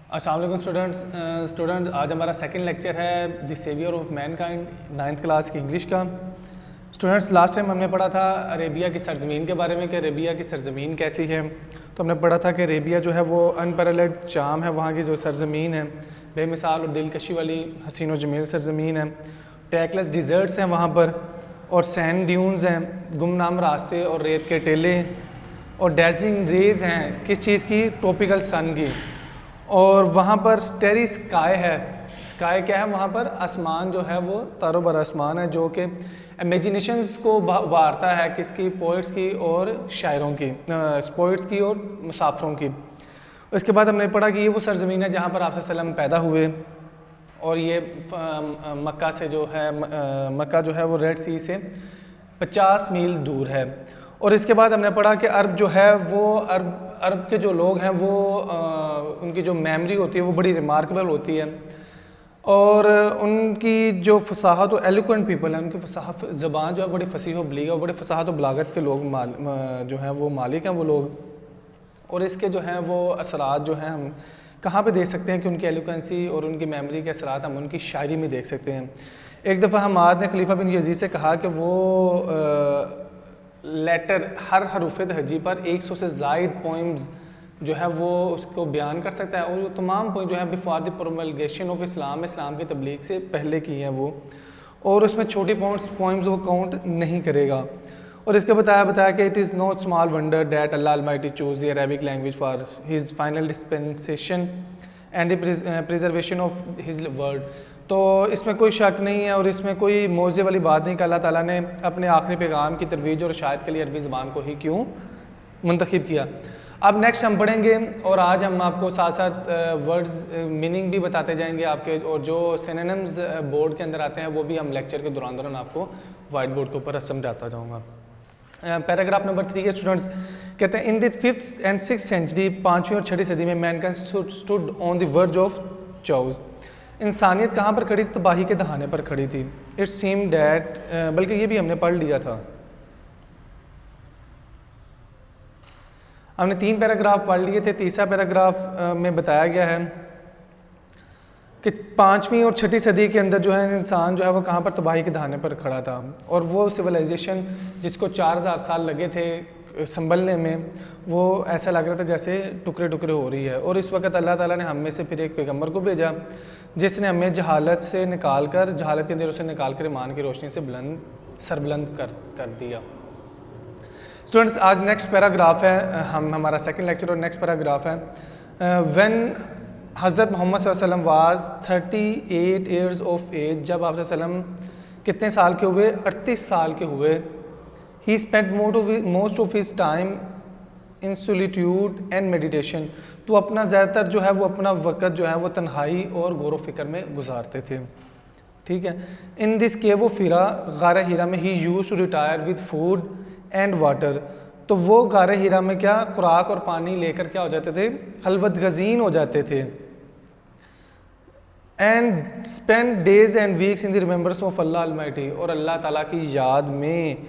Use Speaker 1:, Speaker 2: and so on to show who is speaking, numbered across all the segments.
Speaker 1: अस्सलाम वालेकुम स्टूडेंट आज हमारा सेकंड लेक्चर है the saviour of mankind 9th class की इंग्लिश का। स्टूडेंट्स लास्ट टाइम हमने पढ़ा था अरेबिया की सरजमीन के बारे में कि अरेबिया की सरजमीन कैसी है। तो हमने पढ़ा था कि अरेबिया जो है वो अनपैरेलल्ड चाम है, वहाँ की जो सरजमीन है बेमिसाल और दिलकशी वाली हसीन व जमील सरजमीन है। टैकलेस डिज़र्ट्स हैं वहाँ पर और सैंड ड्यून्स हैं, गुमनाम रास्ते और रेत के टेले और डेजिंग रेज हैं किस चीज़ की, ट्रॉपिकल सन की। और वहाँ पर स्टेरी स्काई है। स्काई क्या है वहाँ पर? आसमान जो है वो तारोबर आसमान है जो कि इमेजिनेशंस को उभारता है किसकी, पोइट्स की और शायरों की, पोइट्स की और मुसाफिरों की। उसके बाद हमने पढ़ा कि ये वो सरजमीन है जहाँ पर आप सल्लम पैदा हुए और ये मक्का से जो है मक्का जो है वो रेड सी से 50 मील दूर है। और इसके बाद हमने पढ़ा कि अरब जो है वो अरब के जो लोग हैं वो उनकी जो मेमोरी होती है वो बड़ी रिमार्केबल होती है और उनकी जो फसाहत और एलोक्वेंट पीपल है, उनकी फसाहत ज़बान जो है बड़ी फसीह व बलीग और बड़े फसाहत और बलागत के लोग जो हैं वो मालिक हैं वो लोग। और इसके जो हैं वो असरात जो हैं हम कहाँ पे देख सकते हैं कि उनकी एलोक्वेंसी और उनकी मेमोरी के असरात हम उनकी शायरी में देख सकते हैं। एक दफ़ा हमाद ने खलीफा बिन यजीद से कहा कि वो लेटर हर हरूफ हजी पर 100 से ज़ायद पोइम्स जो है वो उसको बयान कर सकता है और वो तमाम पॉइंट जो है बिफोर द प्रोमलगेशन ऑफ इस्लाम की तबलीग से पहले की हैं वो, और उसमें छोटी पोइम्स वो काउंट नहीं करेगा। और इसके बताया कि it is not small wonder that Allah Almighty choose the Arabic language for his final dispensation and the preservation of his word. तो इसमें कोई शक नहीं है और इसमें कोई मौजे वाली बात नहीं कि अल्लाह ताला ने अपने आखिरी पैगाम की तरवीज और शायद के लिए अरबी ज़बान को ही क्यों मुंतखब किया। अब नेक्स्ट हम पढ़ेंगे और आज हम आपको साथ साथ वर्ड्स मीनिंग भी बताते जाएंगे आपके, और जो सिनोनिम्स बोर्ड के अंदर आते हैं वो भी हम लेक्चर के दौरान आपको वाइट बोर्ड के ऊपर समझाता जाऊँगा। पैराग्राफ नंबर 3 के स्टूडेंट्स कहते हैं in the 5th and 6th century, 5वीं और 6वीं सदी में mankind stood on the verge of chaos. इंसानियत कहाँ पर खड़ी? तबाही के दहाने पर खड़ी थी। इट सीम डैट, बल्कि ये भी हमने पढ़ लिया था, हमने 3 पैराग्राफ पढ़ लिए थे। तीसरा पैराग्राफ में बताया गया है कि 5वीं और 6वीं सदी के अंदर जो है इंसान जो है वो कहाँ पर तबाही के दहाने पर खड़ा था और वो सिविलाइजेशन जिसको 4000 साल लगे थे संभलने में, वो ऐसा लग रहा था जैसे टुकड़े टुकड़े हो रही है। और इस वक्त अल्लाह ताला ने हम में से फिर एक पैगम्बर को भेजा जिसने हमें जहालत के अंधेरों से निकाल कर ईमान की रोशनी से सरबुलंद कर दिया। स्टूडेंट्स आज नेक्स्ट पैराग्राफ है, हमारा सेकंड लेक्चर और नेक्स्ट पैराग्राफ है व्हेन हज़रत मोहम्मद सल्लल्लाहु अलैहि वसल्लम वाज 38 ईयर्स ऑफ एज। जब आप वसल्लम कितने साल के हुए? 38 साल के हुए। He spend most of his time in solitude and meditation. तो अपना ज़्यादातर जो है वो अपना वक़्त जो है वो तन्हाई और गौर व फिक्र में गुजारते थे। ठीक है। इन दिस केव ऑफ हीरा, गार हीरा में ही used to retire with food and water. तो वो गार हीरा में क्या खुराक और पानी लेकर क्या हो जाते थे? खलवत गजीन हो जाते थे। And spend days and weeks in the remembrance of Allah Almighty. और अल्लाह ताला की याद में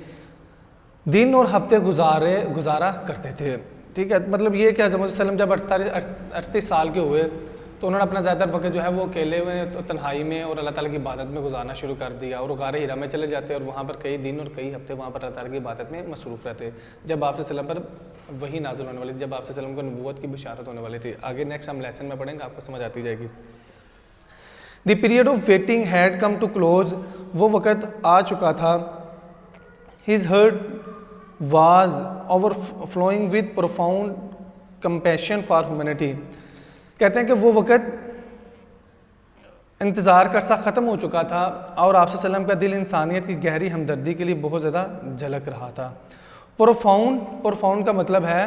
Speaker 1: दिन और हफ्ते गुजारा करते थे। ठीक है, मतलब ये क्या, वसल्लम जब 38 साल के हुए तो उन्होंने अपना ज़्यादातर वक्त जो है वो अकेले में तो तन्हाई में और अल्लाह ताला की इबादत में गुजारना शुरू कर दिया और गार हीरा में चले जाते और वहाँ पर कई दिन और कई हफ्ते वहाँ पर अल्लाह ताला की इबादत में मसरूफ़ रहते जब आप सल्लम पर वही नाज़िल होने वाली थी, जब आप सल्लम को नबूवत की बिशारत होने वाली थी। आगे नेक्स्ट हम लेसन में पढ़ेंगे, आपको समझ आती जाएगी। The period of waiting had come to close. वो वक़्त आ चुका था। His heart was overflowing with profound compassion for humanity. कहते हैं कि वो वक़्त इंतज़ार का अरसा ख़त्म हो चुका था और आप सल्लम का दिल इंसानियत की गहरी हमदर्दी के लिए बहुत ज़्यादा झलक रहा था। प्रोफाउंड का मतलब है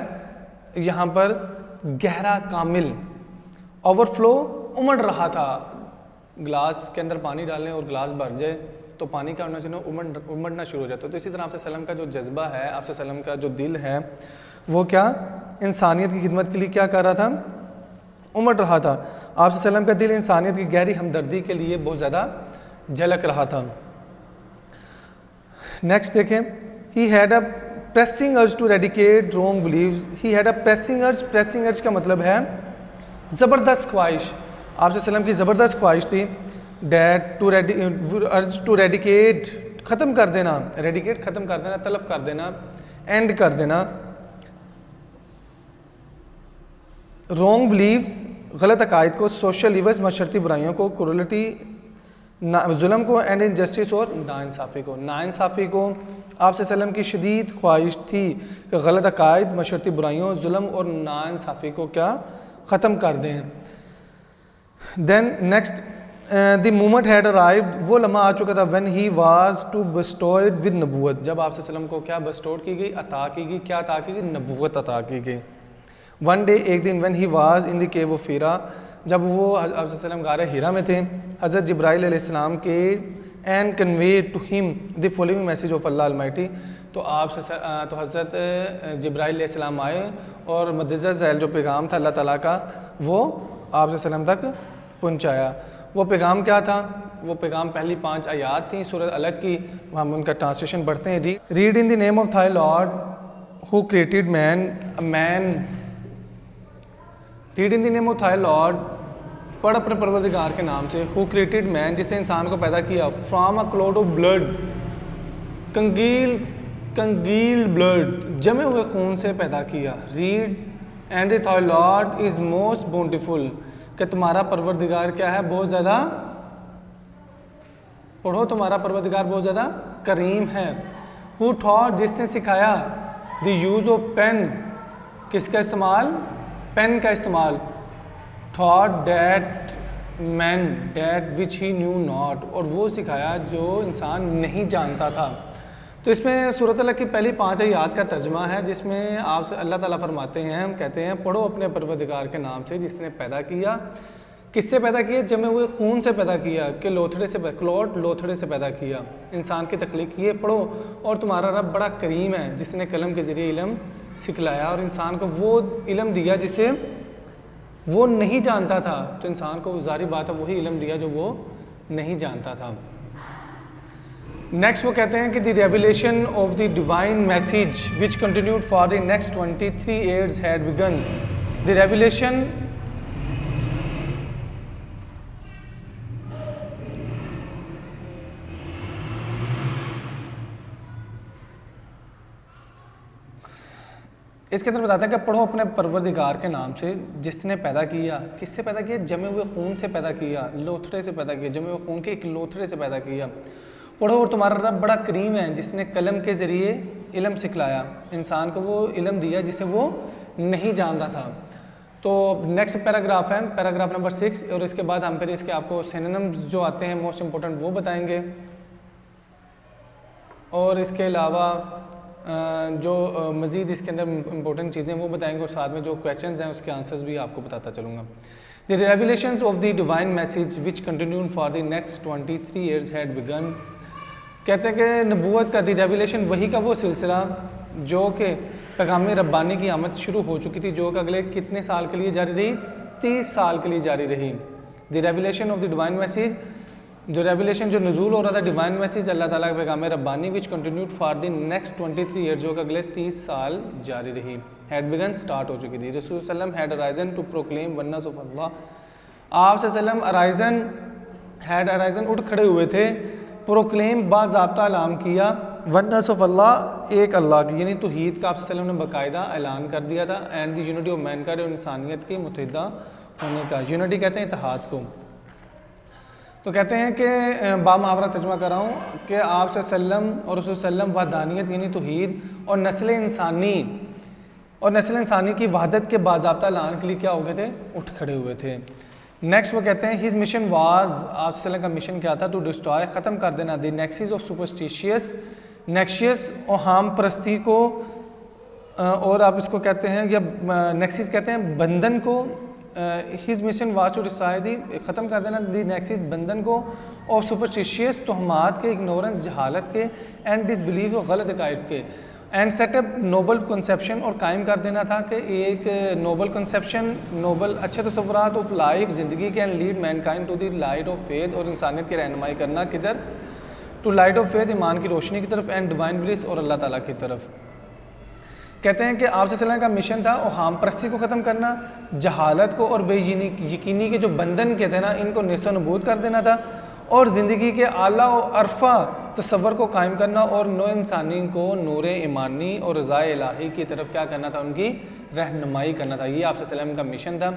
Speaker 1: यहाँ पर गहरा, कामिल। ओवरफ्लो उमड़ रहा था। ग्लास के अंदर पानी डालें और ग्लास भर जाए तो पानी का होना चाहिए उमड़ना शुरू हो जाता है। तो इसी तरह आपसे सल्लम का जो जज्बा है, आपसे सल्लम का जो दिल है वो क्या इंसानियत की खिदमत के लिए क्या कर रहा था? उमड़ रहा था। आपसे सल्लम का दिल इंसानियत की गहरी हमदर्दी के लिए बहुत ज़्यादा झलक रहा था। नेक्स्ट देखें, he had a pressing urge to eradicate wrong beliefs. He had a pressing urge का मतलब है ज़बरदस्त ख्वाहिश, आप सल्लम की ज़बरदस्त ख्वाहिश थी डैट टू रेडिकेट, ख़त्म कर देना, रेडिकेट ख़त्म कर देना, तलफ कर देना, एंड कर देना, रॉन्ग बिलीव्स, गलत अकायद को, सोशल इवज, मशरती बुराइयों को, क्रूरलिटी, जुल्म को, एंड इनजस्टिस और नाइंसाफ़ी को। नाइंसाफ़ी को आप सल्लम की शदीद ख्वाहिश थी कि गलत अकायद, मशरती बुराइयों, जुल्म और नाइंसाफ़ी को क्या ख़त्म कर दें। Then next, the moment had arrived, वो लम्हा आ चुका था, when he was to bestowed with नबूवत, जब आप सल्लम को क्या बस्टोर्ड की गई, अता की गई, क्या अता की गई, नबूवत अता की गई। वन डे, एक दिन, when he was in the cave of Hira, जब वो आप सल्लम गारे हीरा में थे, हज़रत जिब्राइल अलैहिस्सलाम के and convey to him the following message of Allah almighty, तो हज़रत जिब्राइल अलैहिस्सलाम आए और मदज़्ज़त ज़ैल जो पैगाम था अल्लाह ताला का वो आप सल्लम तक पहुँचाया। वो पैगाम क्या था? वो पैगाम पहली 5 आयात थी सूरह अलग की, हम उनका ट्रांसलेशन पढ़ते हैं। Read in the name of thigh Lord who created man, read in the name of thigh Lord, पढ़ अपने परवरदिगार के नाम से, हु क्रिएटेड मैन, जिसने इंसान को पैदा किया, from a clot of blood, congealed blood, जमे हुए खून से पैदा किया। Read and the thy Lord is most bountiful, कि तुम्हारा परवरदिगार क्या है, बहुत ज़्यादा, पढ़ो, तुम्हारा परवरदिगार बहुत ज़्यादा करीम है। हु थॉट, जिसने सिखाया, द यूज़ ऑफ पेन, किसका इस्तेमाल, पेन का इस्तेमाल, thought that man that which he new not, और वो सिखाया जो इंसान नहीं जानता था। तो इसमें सूरत अल की पहली 5 आयत का तर्जमा है, जिसमें आप अल्लाह ताला फरमाते हैं, हम कहते हैं पढ़ो अपने परवरदिगार के नाम से जिसने पैदा किया, किससे पैदा किया, जमे हुए खून से पैदा किया, कि लोथड़े से पैदा किया, इंसान की तख्लीक ये पढ़ो, और तुम्हारा रब बड़ा करीम है जिसने कलम के ज़रिए इल्म सिखलाया और इंसान को वो इल्म दिया जिसे वो नहीं जानता था। तो इंसान को ज़ाहिर बात है वही इल्म दिया जो वो नहीं जानता था। नेक्स्ट वो कहते हैं कि the revelation of the divine message which continued for the next 23 years had begun. The revelation इसके अंदर बताते हैं कि पढ़ो अपने परवरदिगार के नाम से जिसने पैदा किया, किससे पैदा किया, जमे हुए खून से पैदा किया, लोथड़े से पैदा किया, जमे हुए खून के एक लोथड़े से पैदा किया। पढ़ो और तुम्हारा रब बड़ा करीम है जिसने कलम के ज़रिए इल्म सिखलाया, इंसान को वो इल्म दिया जिसे वो नहीं जानता था। तो नेक्स्ट पैराग्राफ है, पैराग्राफ नंबर 6, और इसके बाद हम फिर इसके आपको सिनोनिम्स जो आते हैं मोस्ट इम्पोर्टेंट वो बताएंगे, और इसके अलावा जो मज़ीद इसके अंदर इंपॉर्टेंट चीज़ें वो बताएंगे, और साथ में जो क्वेश्चंस हैं उसके आंसर्स भी आपको बताता चलूँगा। The revelations of the divine message which continued for the next 23 years had begun. कहते हैं कि नबूवत का द रेवलेशन वही का वो सिलसिला जो कि पैगाम रब्बानी की आमद शुरू हो चुकी थी, जो कि अगले कितने साल के लिए जारी रही, 30 साल के लिए जारी रही। The revelation of the divine message, जो रेवलेशन जो नज़ूल हो रहा था डिवाइन मैसेज अल्लाह ताला के पैगाम रब्बानी which continued for the next 23 years, जो कि अगले 30 साल जारी रही, हैड बिगन स्टार्ट हो चुकी थी। रसूल सल्लम had arisen to proclaim oneness of Allah, आप सल्लम अराइजन उठ खड़े हुए थे, प्रोक्लेम बाज़ाब्ता ऐलान किया, वन्नस ऑफ अल्लाह, एक अल्लाह की, यानी तौहीद का आप सल्लम ने बाकायदा ऐलान कर दिया था, and the unity of mankind, और इंसानियत के मुत्तहिदा होने का, यूनिटी कहते हैं इत्तेहाद को। तो कहते हैं कि बामुहावरा तर्जुमा कर रहा हूँ कि आप सल्लम और रसूल सल्लम वहदानियत यानी तौहीद और नस्ल इंसानी की वहदत के बाज़ाब्ता ऐलान के लिए क्या हो गए थे, उठ खड़े हुए थे। नेक्स्ट वो कहते हैं हिज मिशन वाज, आप सल्लम का मिशन क्या था, टू डिस्ट्रॉय, ख़त्म कर देना, द नेक्सिस ऑफ नेक्शियस और हाम परस्ती को, और आप इसको कहते हैं या नेक्सिस कहते हैं बंधन को, his mission was to destroy, ख़त्म कर देना दी नेक्सिस बंधन को, और सुपरस्टिशियस तोहमात के, इग्नोरेंस जहालत के, एंड डिसबिलीफ और गलत अकायद के, एंड सेटअप नोबल कंसेप्शन, और कायम कर देना था कि एक नोबल कंसेप्शन, नोबल अच्छे तसव्वुरात ऑफ लाइफ ज़िंदगी के, and lead mankind to the light of faith, और इंसानियत की रहनुमाई करना किधर, टू लाइट ऑफ फेथ, ईमान की रोशनी की तरफ, एंड डिवाइन ब्लिस, और अल्लाह ताला की तरफ। कहते हैं कि आप सल्लल्लाहु अलैहि वसल्लम का मिशन था हम परस्ती को ख़त्म करना, जहालत को और बेयकीनी के जो बंधन कहते हैं ना, इनको नेस्तो नबूद कर देना था, और ज़िंदगी के आला और अरफा तसव्वुर को कायम करना, और नौ इंसानी को नूर ईमानी और रज़ाए इलाही की तरफ क्या करना था, उनकी रहनुमाई करना था। ये आप सल्लल्लाहु अलैहि वसल्लम का मिशन था।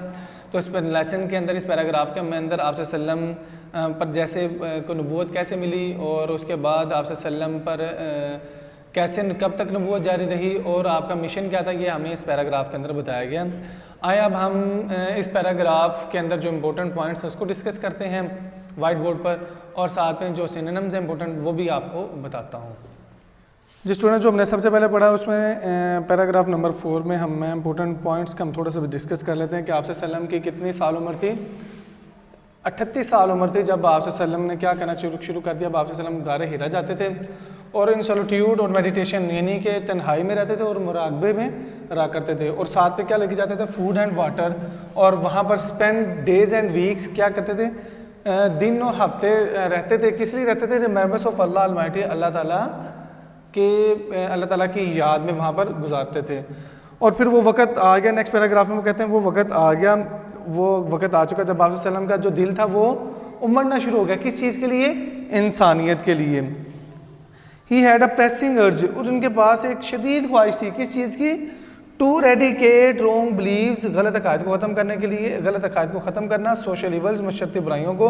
Speaker 1: तो इस पर लेसन के अंदर, इस पैराग्राफ के अंदर आप सल्लल्लाहु अलैहि वसल्लम पर जैसे को नबूवत कैसे मिली, और उसके बाद आप सल्लल्लाहु अलैहि वसल्लम पर कैसे कब तक नबूवत जारी रही और आपका मिशन क्या था, ये हमें इस पैराग्राफ के अंदर बताया गया। आए अब हम इस पैराग्राफ के अंदर जो इम्पोर्टेंट पॉइंट्स हैं उसको डिस्कस करते हैं वाइट बोर्ड पर, और साथ में जो सिनोनिम्स हैं इम्पोर्टेंट वो भी आपको बताता हूँ। जो स्टूडेंट जो हमने सबसे पहले पढ़ा उसमें पैराग्राफ नंबर 4 में हम इम्पोर्टेंट पॉइंट्स का हम थोड़ा सा डिस्कस कर लेते हैं कि आप सल्लम की कितनी साल उम्र थी। 38 साल उम्र थी जब आप सल्लम ने क्या करना शुरू कर दिया। आप सल्लम गारे हिरा जाते थे और इन सोलिट्यूड और मेडिटेशन यानी कि तन्हाई में रहते थे और मुराकबे में रहा करते थे, और साथ में क्या लेके जाते थे, फूड एंड वाटर, और वहाँ पर स्पेंड डेज एंड वीक्स क्या करते थे, दिन और हफ्ते रहते थे। किस लिए रहते थे, रिमेम्बर्स ऑफ अल्लाह अलमाइटी, अल्लाह ताला की याद में वहाँ पर गुजारते थे। और फिर वो वक़्त आ गया, नेक्स्ट पैराग्राफ में वो कहते हैं वो वक़्त आ गया, वो वक़्त आ चुका जब आप सल्लम का जो दिल था वो उमड़ना शुरू हो गया। किस चीज़ के लिए, इंसानियत के लिए। ही हैड अ प्रेसिंग अर्ज, और उनके पास एक शदीद ख्वाहिश थी किस चीज़ की, टू रेडिकेट रॉन्ग बिलीव्स, गलत अकायद को ख़त्म करने के लिए, गलत अकायद को ख़त्म करना, सोशल इवल्स मुशर्रती बुराइयों को,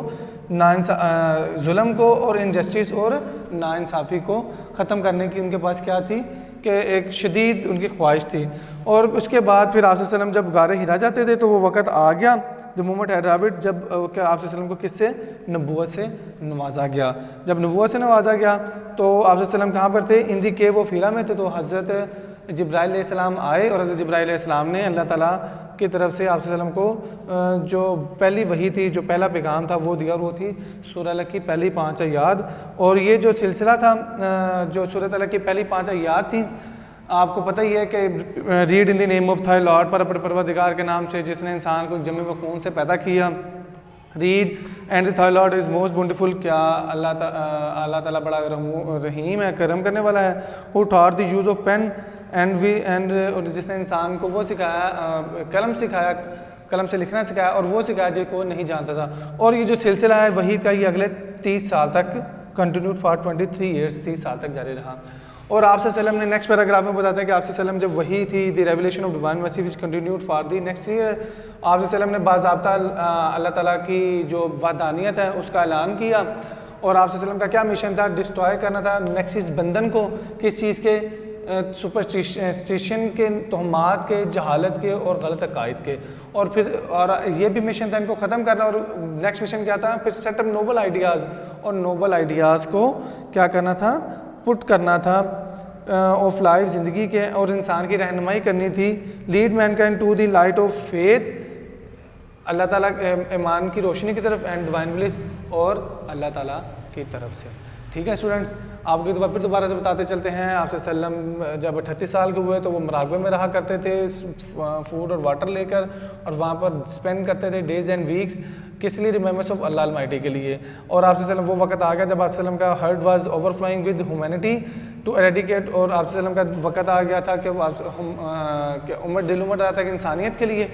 Speaker 1: जुल्म को और इनजस्टिस और नाइंसाफ़ी को ख़त्म करने की उनके पास क्या थी कि एक शदीद उनकी ख्वाहिश थी। और उसके बाद फिर आप सल्लम जब गारे हिरा जाते थे तो वो वक़्त आ गया, द मोमेंट हैड अराइव्ड, जब आप सल्लम को किससे, नबूवत से नवाजा गया। जब नबूवत से नवाजा गया तो आप सल्लम कहाँ पर थे, इन दी केव ऑफ हिरा में थे। तो हज़रत जिब्राइल अलैहिस्सलाम आए और हज़रत जिब्राइल अलैहिस्सलाम ने अल्लाह ताला की तरफ से आप सल्लम को जो पहली वही थी, जो पहला पैगाम था वो दिया, और वो थी सूरह अलक़ की पहली 5 आयात। और ये जो सिलसिला था जो सूरह अलक़ की पहली 5 आयात थी, आपको पता ही है कि read in the name of thigh Lord, पर अपने परवरदिगार के नाम से जिसने इंसान को जमे व खून से पैदा किया। Read and the thy Lord is most beautiful, क्या अल्लाह ताला बड़ा रहीम है, करम करने वाला है। Who taught the use of pen and और जिसने इंसान को वो सिखाया, कलम सिखाया, कलम से लिखना सिखाया, और वो सिखाया जिसको नहीं जानता था। और ये जो सिलसिला है वही का ये अगले 30 साल तक कंटिन्यूड फॉर 23 ईयर्स, 30 साल तक जारी रहा। और आप सल्लम ने नेक्स्ट पैराग्राफ में बताते हैं कि आप सल्लम जब वही थी, the revelation of divine mercy which continued for the next year, आप सल्लम ने बाज़ाब्ता अल्लाह ताला की जो वादानियत है उसका ऐलान किया। और आप सल्लम का क्या मिशन था, डिस्ट्रॉय करना था नेक्सिस बंधन को, किस चीज़ के, सुपरस्टिशन के, तोहमात के, जहालत के और गलत अकायद के। और फिर और ये भी मिशन था इनको ख़त्म करना। और नेक्स्ट मिशन क्या था, फिर सेटअप नोबल आइडियाज़, और नोबल आइडियाज़ को क्या करना था, पुट करना था ऑफ लाइफ, ज़िंदगी के, और इंसान की रहनुमाई करनी थी। Lead mankind to the light of faith, अल्लाह ताला ईमान की रोशनी की तरफ, एंड डिवाइन ब्लिस, और अल्लाह ताला की तरफ से। ठीक है स्टूडेंट्स, आपको फिर दोबारा से बताते चलते हैं। आपसे सल्लम जब 38 साल के हुए तो वो मुराकबे में रहा करते थे, फूड और वाटर लेकर, और वहाँ पर स्पेंड करते थे डेज एंड वीक्स, किस लिए, रिमेम्बर्स ऑफ अल्लाह अलमाइटी के लिए। और आपसे सल्लम वो वक्त आ गया जब आप सल्लम का heart was overflowing with humanity to eradicate, और आप सल्लम का वक्त आ गया था कि दिल उमड़ रहा था कि इंसानियत के लिए।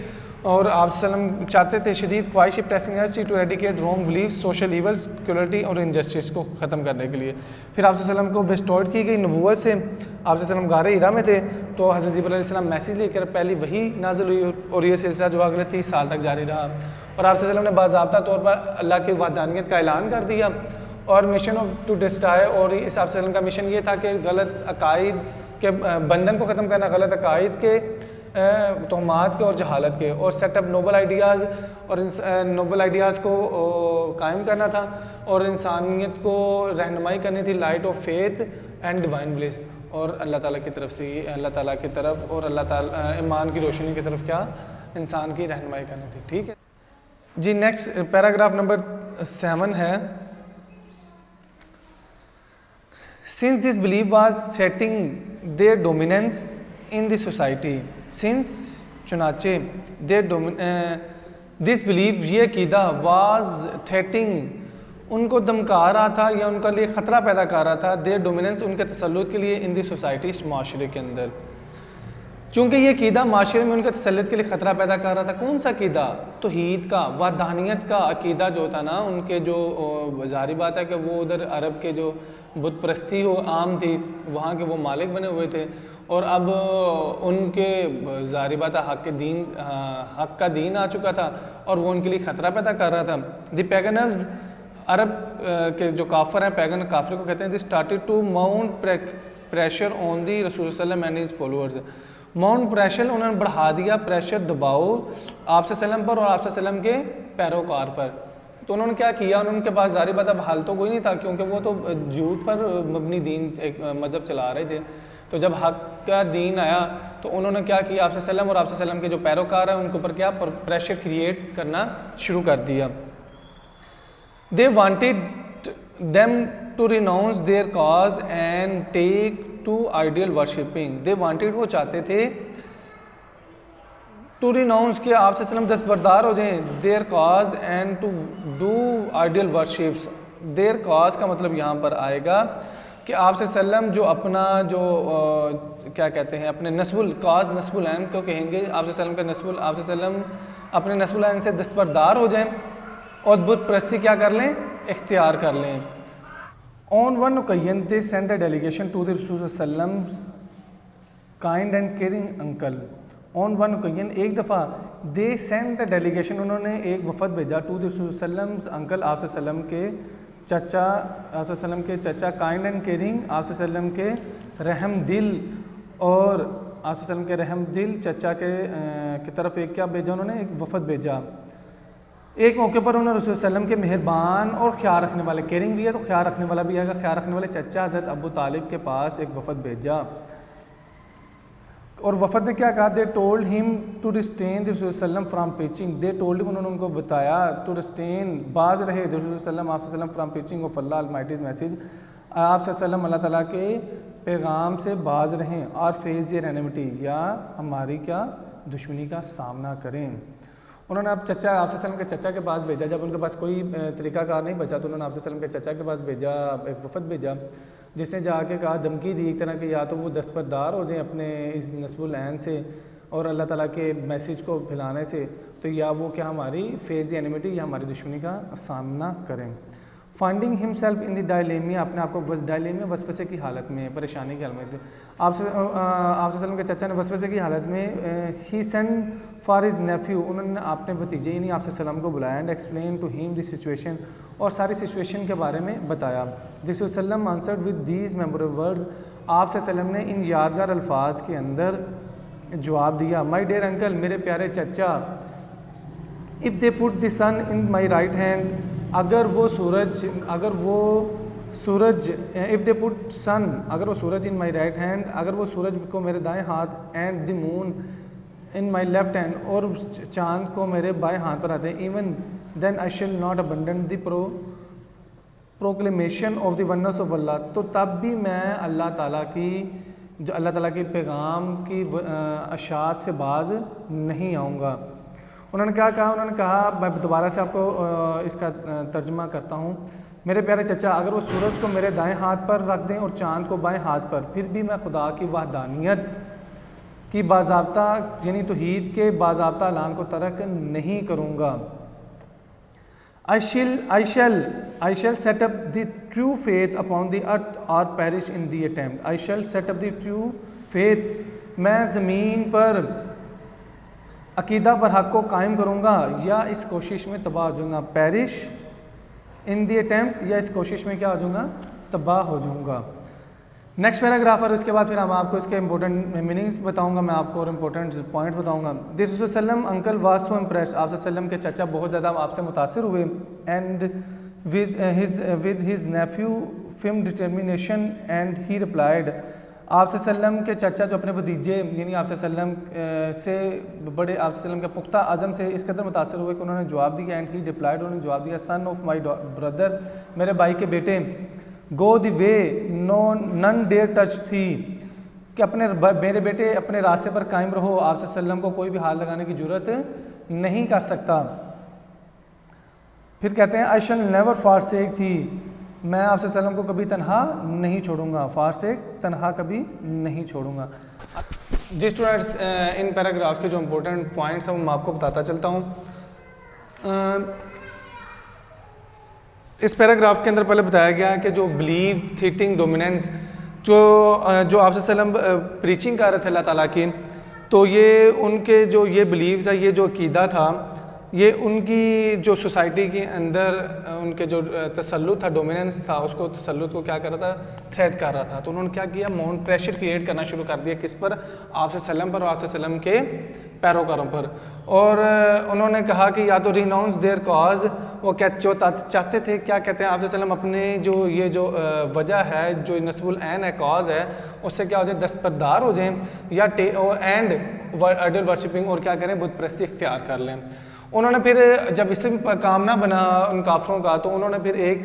Speaker 1: और आप सल्लम चाहते थे, शदीद ख्वाहिश pressing urge to eradicate wrong beliefs, social evils, cruelty और इनजस्टिस को ख़त्म करने के लिए। फिर आप सल्लम को बेस्टोर्ड की गई नबूवत से। आप सल्लम गारे हिरा में थे तो हज़रत जिब्राइल अलैहिस्सलाम मैसेज लेकर पहली वही नाज़िल हुई, और ये सिलसिला जो अगले 30 साल तक जारी रहा। और आप सल्लम ने बाज़ाब्ता तौर पर अल्लाह की वादानियत का ऐलान कर दिया। और मिशन ऑफ टू डिस्ट्रॉय, और इस आप सल्लम का मिशन ये था कि गलत अकायद के बंधन को ख़त्म करना, गलत अकायद के, तोहमात के और जहालत के, और सेटअप नोबल आइडियाज़, और नोबल आइडियाज़ को कायम करना था, और इंसानियत को रहनुमाई करनी थी, light of faith and divine bliss, और अल्लाह ताला की तरफ से, अल्लाह ताला की तरफ, और अल्लाह ताला ईमान की रोशनी की तरफ क्या, इंसान की रहनुमाई करनी थी। ठीक है जी। नेक्स्ट पैराग्राफ नंबर 7 है, since this believe was setting there dominance in the society, since चुनाचे देयर दिस बिलीव, ये अकीदा, वाज थ्रेटिंग, उनको धमका रहा था या उनका लिए ख़तरा पैदा कर रहा था, देयर डोमिनेंस, उनके तसल्लुत के लिए, इन दी सोसाइटी, इस माशरे के अंदर। चूँकि ये अकीदा माशरे में उनके तसल्लुत के लिए ख़तरा पैदा कर रहा था। कौन सा अकीदा? तौहीद का, वहदानियत का अकीदा जो था ना, उनके जो ज़ाहिर बात है कि वो उधर अरब के जो बुत परस्ती हो आम थी, वहाँ के वो मालिक बने हुए थे, और अब उनके ज़ाहिर बात है हक़ का दीन आ चुका था और वो उनके लिए ख़तरा पैदा कर रहा था। द पैगनर्स, अरब के जो काफर हैं, पैगन काफिर को कहते हैं, they started to mount pressure on the रसूल सल्लल्लाहु अलैहि वसल्लम and his followers. Mount pressure, उन्होंने बढ़ा दिया प्रेशर, दबाव आप सल्लम पर और आप सल्लम के पैरोकार पर। तो उन्होंने क्या किया, उनके पास ज़ाहिर बात हल तो कोई नहीं था, क्योंकि वो तो झूठ पर मबनी दीन एक मज़हब चला रहे थे। तो जब हक़ का दीन आया तो उन्होंने क्या किया, आप सल्लम और आप सल्लम के जो पैरोकार हैं उनके ऊपर क्या प्रेशर क्रिएट करना शुरू कर दिया। They wanted them to renounce their cause and take to idol worshipping. They wanted, वो चाहते थे, टू रिनाउंस के आप सल्लम दस्तबरदार हो जाएं, their cause and to do idol worships. Their cause का मतलब यहाँ पर आएगा कि आप सल्लम जो अपना जो क्या कहते हैं अपने नस्बुल काज नस्बुलैन को कहेंगे, आप सल्लम का नस्बुल, आप सल्लम अपने नस्बुलैन से दस्तबरदार हो जाएं और बुत परस्ती क्या कर लें, इख्तियार कर लें। On one occasion, they sent a delegation to the Rasul's kind and caring uncle. On one occasion, एक दफ़ा they sent a delegation, उन्होंने एक वफ़द भेजा to the Rasul's uncle, आप सल्लम के चचा, आप सल्लम के चचा kind and caring, आप सल्लम के रहम दिल, और आप सल्लम के रहम दिल चचा के की तरफ एक क्या भेजा, उन्होंने एक वफ़द भेजा। एक मौके पर उन्होंने रसूल सल्लम के मेहरबान और ख्याल रखने वाले, केयरिंग भी है तो ख्याल रखने वाला भी है, ख्याल रखने वाले चचा हज़रत अबू तालिब के पास एक वफ़द भेजा, और वफ़द ने क्या कहा, they told him to restrain रसूल सल्लम from preaching. They told him, उन्होंने उनको बताया, टू रिस्टेन, बाज रहे रसूल सल्लम आप सल्लम from preaching of Allah Almighty's message, आप सल्लम अल्लाह ताला के पैगाम से बाज रहें, और फेज़ एनिमिटी, या हमारी क्या दुश्मनी का सामना करें। उन्होंने अब चचा आप सल्लम के चचा के पास भेजा, जब उनके पास कोई तरीक़ाकार नहीं बचा तो उन्होंने आप सल्लम के चचा के पास भेजा, एक वफ़द भेजा, जिसने जाके कहा, धमकी दी एक तरह की, या तो वो दस्तबरदार हो जाएं अपने इस नस्बुल ऐन से और अल्लाह ताला के मैसेज को फैलाने से, तो या वो क्या हमारी फेज़ एनिमिटी या हमारी दुश्मनी का सामना करें। फाइंडिंग हिमसेल्फ इन द डायलेमिया, अपने आप को डायलेमिया वसवसे की हालत में, परेशानी की हालत में, आप सल्लम के चचा ने वसवसे की हालत में he send for his nephew, उन्होंने अपने भतीजे यानी आप सल्लम को बुलाया, and explain to him the situation, और सारी सिचुएशन के बारे में बताया। दिस सल्लम answered with these memorable words, आप सल्लम ने इन यादगार अल्फाज के अंदर जवाब दिया, माई डियर अंकल, मेरे प्यारे चचा, if they put the sun in my right hand, अगर वो सूरज इफ़ दे पुट सन, अगर वो सूरज इन माई राइट हैंड, अगर वो सूरज को मेरे दाएं हाथ, and the moon in my left hand, और चाँद को मेरे बाएं हाथ पर आते हैं, even then I shall not abandon the proclamation of the oneness of Allah, तो तब भी मैं अल्लाह ताला के पैगाम की अशात से बाज नहीं आऊँगा। उन्होंने क्या कहा, उन्होंने कहा, मैं दोबारा से आपको इसका तर्जुमा करता हूँ, मेरे प्यारे चचा, अगर वो सूरज को मेरे दाएं हाथ पर रख दें और चाँद को बाएं हाथ पर, फिर भी मैं खुदा की वहदानियत की बाज़ाब्ता यानी तौहीद के बाज़ाब्ता ऐलान को तर्क नहीं करूँगा। I shall set up the true faith upon the earth or perish in the attempt. I shall set up the true faith, मैं ज़मीन पर अकीदा पर हक़ को कायम करूँगा या इस कोशिश में तबाह हो जाऊँगा। perish in the attempt, या इस कोशिश में क्या हो जाऊँगा, तबाह हो जाऊँगा। नेक्स्ट पैराग्राफ और उसके बाद फिर हम आपको इसके इंपॉर्टेंट मीनिंग्स बताऊंगा, मैं आपको और इंपॉर्टेंट पॉइंट बताऊंगा। दिस वसल्लम अंकल वाज सो इम्प्रेस, आप वसल्लम के चचा बहुत ज़्यादा आपसे मुतासिर हुए, and with his nephew firm determination, and he replied, आप वसल्लम के चचा जो अपने भतीजे यानी आप वसल्लम से बड़े आप वसल्लम के पुख्ता आज़म से इस कदर मुतासिर हुए कि उन्होंने जवाब दिया, एंड ही रिप्लाइड, उन्होंने जवाब दिया, सन ऑफ माई ब्रदर, मेरे भाई के बेटे, go the way no none dare touch thee, कि अपने मेरे बेटे अपने रास्ते पर कायम रहो, आप सल्लम को कोई भी हाथ लगाने की जरूरत नहीं कर सकता। फिर कहते हैं, आई शैल नेवर फारसेक थी, मैं आप सल्लम को कभी तन्हा नहीं छोड़ूंगा, फारसेक तन्हा कभी नहीं छोड़ूंगा। जी स्टूडेंट्स, इन पैराग्राफ्स के जो इम्पोर्टेंट पॉइंट्स हैं वो मैं आपको बताता चलता हूँ। इस पैराग्राफ के अंदर पहले बताया गया कि जो बिलीव, थिंकिंग, डोमिनेंस जो आप सल्लम प्रीचिंग कर रहे थे अल्लाह ताला की, तो ये उनके जो ये बिलीव था, ये जो अकीदा था, ये उनकी जो सोसाइटी के अंदर उनके जो तसल्लुत था, डोमिनेंस था, उसको तसल्लुत को क्या कर रहा था, थ्रेट कर रहा था। तो उन्होंने क्या किया, माउंट प्रेशर क्रिएट करना शुरू कर दिया, किस पर, आप सल्लम पर और आप सल्लम के पैरोकारों पर। और उन्होंने कहा कि या तो रिनाउंस देयर कॉज, वो क्या जो चाहते थे, क्या कहते हैं आप सल्लम, अपने जो ये जो वजह है, जो नस्बुल ऐन है, कॉज है, उससे क्या हो जाए, दस्तबरदार हो जाएं, या एंड आइडल वर्शिपिंग, और क्या करें, बुत परस्ती इख्तियार कर लें। उन्होंने फिर जब इससे काम ना बना उन काफरों का, तो उन्होंने फिर एक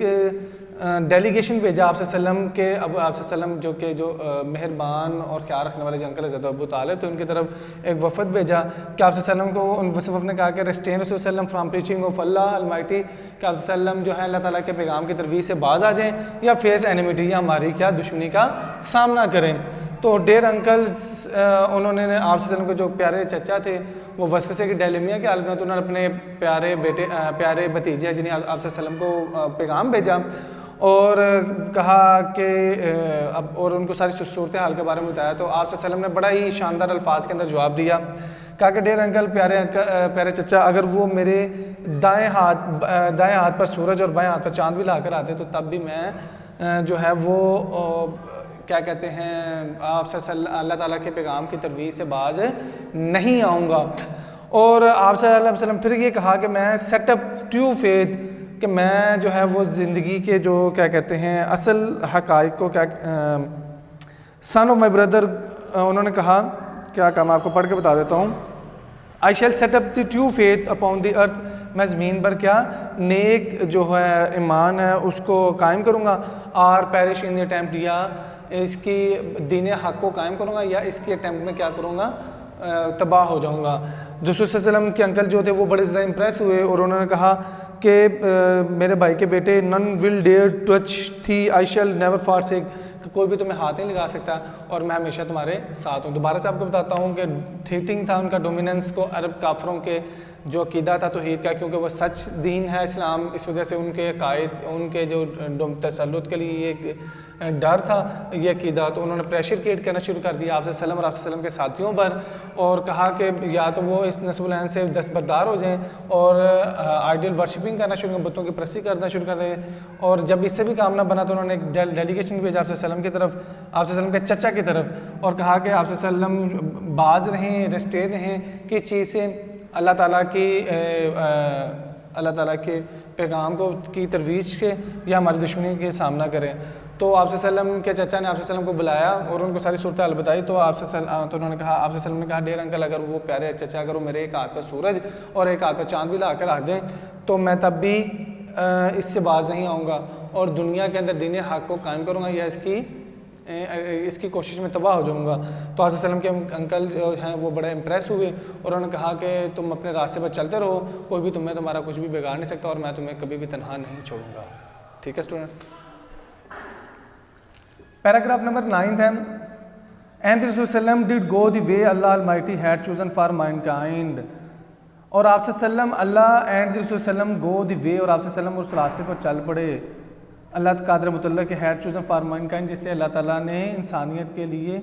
Speaker 1: डेलीगेशन भेजा आप सल्लम के, अब आप सल्लम जो कि जो मेहरबान और ख्याल रखने वाले अंकल हज़रत अबू तालिब थे, उनकी तरफ एक वफद भेजा कि आप सल्लम को, उन वसफ़ ने कहा कि रेस्टेन रसूल from preaching of Allah Almighty, कि आप सल्लम जो है अल्लाह ताला के पैगाम की तरवीज से बाज आ जाएँ, या फेस एनिमिटी, या हमारी क्या दुश्मनी का सामना करें। तो डेयर अंकल्स, उन्होंने आप सल्लम के जो प्यारे चचा थे, वो वसवसे की डायलेमिया के हालत में, तो उन्होंने अपने प्यारे बेटे, प्यारे भतीजे जिन्हें आप सल्लम को पैगाम भेजा और कहा कि अब, और उनको सारी सूरत हाल के बारे में बताया। तो आप सल्लम ने बड़ा ही शानदार अल्फाज के अंदर जवाब दिया, कहा कि डेयर अंकल, प्यारे चचा, अगर वो मेरे दाएं हाथ पर सूरज और बाएं हाथ पर चाँद भी ला कर आते, तो तब भी मैं जो है वो क्या कहते हैं, आप अल्लाह ताला के पैगाम की तरवीज से बाज नहीं आऊँगा। और आप सल्लम फिर ये कहा कि मैं सेटअप ट्रू फेथ, कि मैं जो है वो ज़िंदगी के जो क्या कहते हैं असल हक़ाइक़ को क्या, सन ऑफ माई ब्रदर, उन्होंने कहा, क्या कहा, मैं आपको पढ़ के बता देता हूँ। I shall set up the true faith upon the earth, मैं ज़मीन पर क्या नेक जो है ईमान है उसको कायम करूँगा, और पैरिश इन द अटैम्प्ट, या इसकी दीन हक़ को कायम करूँगा, या इसकी अटैम्प्ट में क्या करूँगा, तबाह हो जाऊँगा। रसूल सल्लम के अंकल जो थे वो बड़े ज़्यादा इम्प्रेस हुए, और उन्होंने कहा कि मेरे भाई के बेटे, नन विल डेयर टच थी, आई शैल नेवर फॉरसेक, कि कोई भी तुम्हें हाथ नहीं लगा सकता और मैं हमेशा तुम्हारे साथ हूँ। दोबारा से आपको बताता हूँ कि थिंकिंग था उनका डोमिनेंस को अरब काफरों के जो अकीदा था तौहीद का, क्योंकि वह सच दीन है इस्लाम, इस वजह से उनके कायद, उनके जो तसल्लुत के लिए एक डर था ये अकीदा। तो उन्होंने प्रेशर क्रिएट करना शुरू कर दिया आप सल्लम और आप सल्लम के साथियों पर, और कहा कि या तो वो इस नस्बुल ऐन से दस्तबरदार हो जाएं और आइडल वर्शिपिंग करना शुरू करें, बुतों की परस्ती करना शुरू कर दें। और जब इससे भी काम ना बना तो उन्होंने एक डेलीगेशन भेजा आप सल्लम की तरफ, आप सल्लम के चचा की तरफ, और कहा कि आप सल्लम बाज रहें, रेस्टेन रहें कि चीज़ से, अल्लाह ताला के पैगाम को की तरवीज से या हमारी दुश्मनी के सामना करें। तो आप सल्लम के चचा ने आप सल्लम को बुलाया और उनको सारी सूरत हाल बताई। तो तो उन्होंने कहा, आप सल्लम ने कहा, डेयर अंकल, अगर वो प्यारे चचा, अगर वो मेरे एक हाथ पर सूरज और एक हाथ पर चाँद भी ला कर रख दें, तो मैं तब भी इससे बाज नहीं आऊँगा और दुनिया के अंदर दीन हक़ को कायम करूँगा, या इसकी कोशिश में तबाह हो जाऊँगा। तो आप सल्लम के अंकल जो हैं वो बड़े इम्प्रेस हुए और उन्होंने कहा कि तुम अपने रास्ते पर चलते रहो, कोई भी तुम्हारा कुछ भी बिगाड़ नहीं सकता और मैं तुम्हें कभी भी तनहा नहीं छोड़ूंगा। ठीक है स्टूडेंट्स, पैराग्राफ नंबर 9 है, एंड रसूल सल्लम did go the way Allah Almighty had chosen for mankind, और आप सल्लम अल्लाह एंड रसूल सल्लम गो द वे, और आप सल्लम उस रास्ते पर चल पड़े अल्लाह कादर मुतल्ला के हैड चूजन फॉर मैनकाइंड, जिसे अल्लाह ताला ने इंसानियत के लिए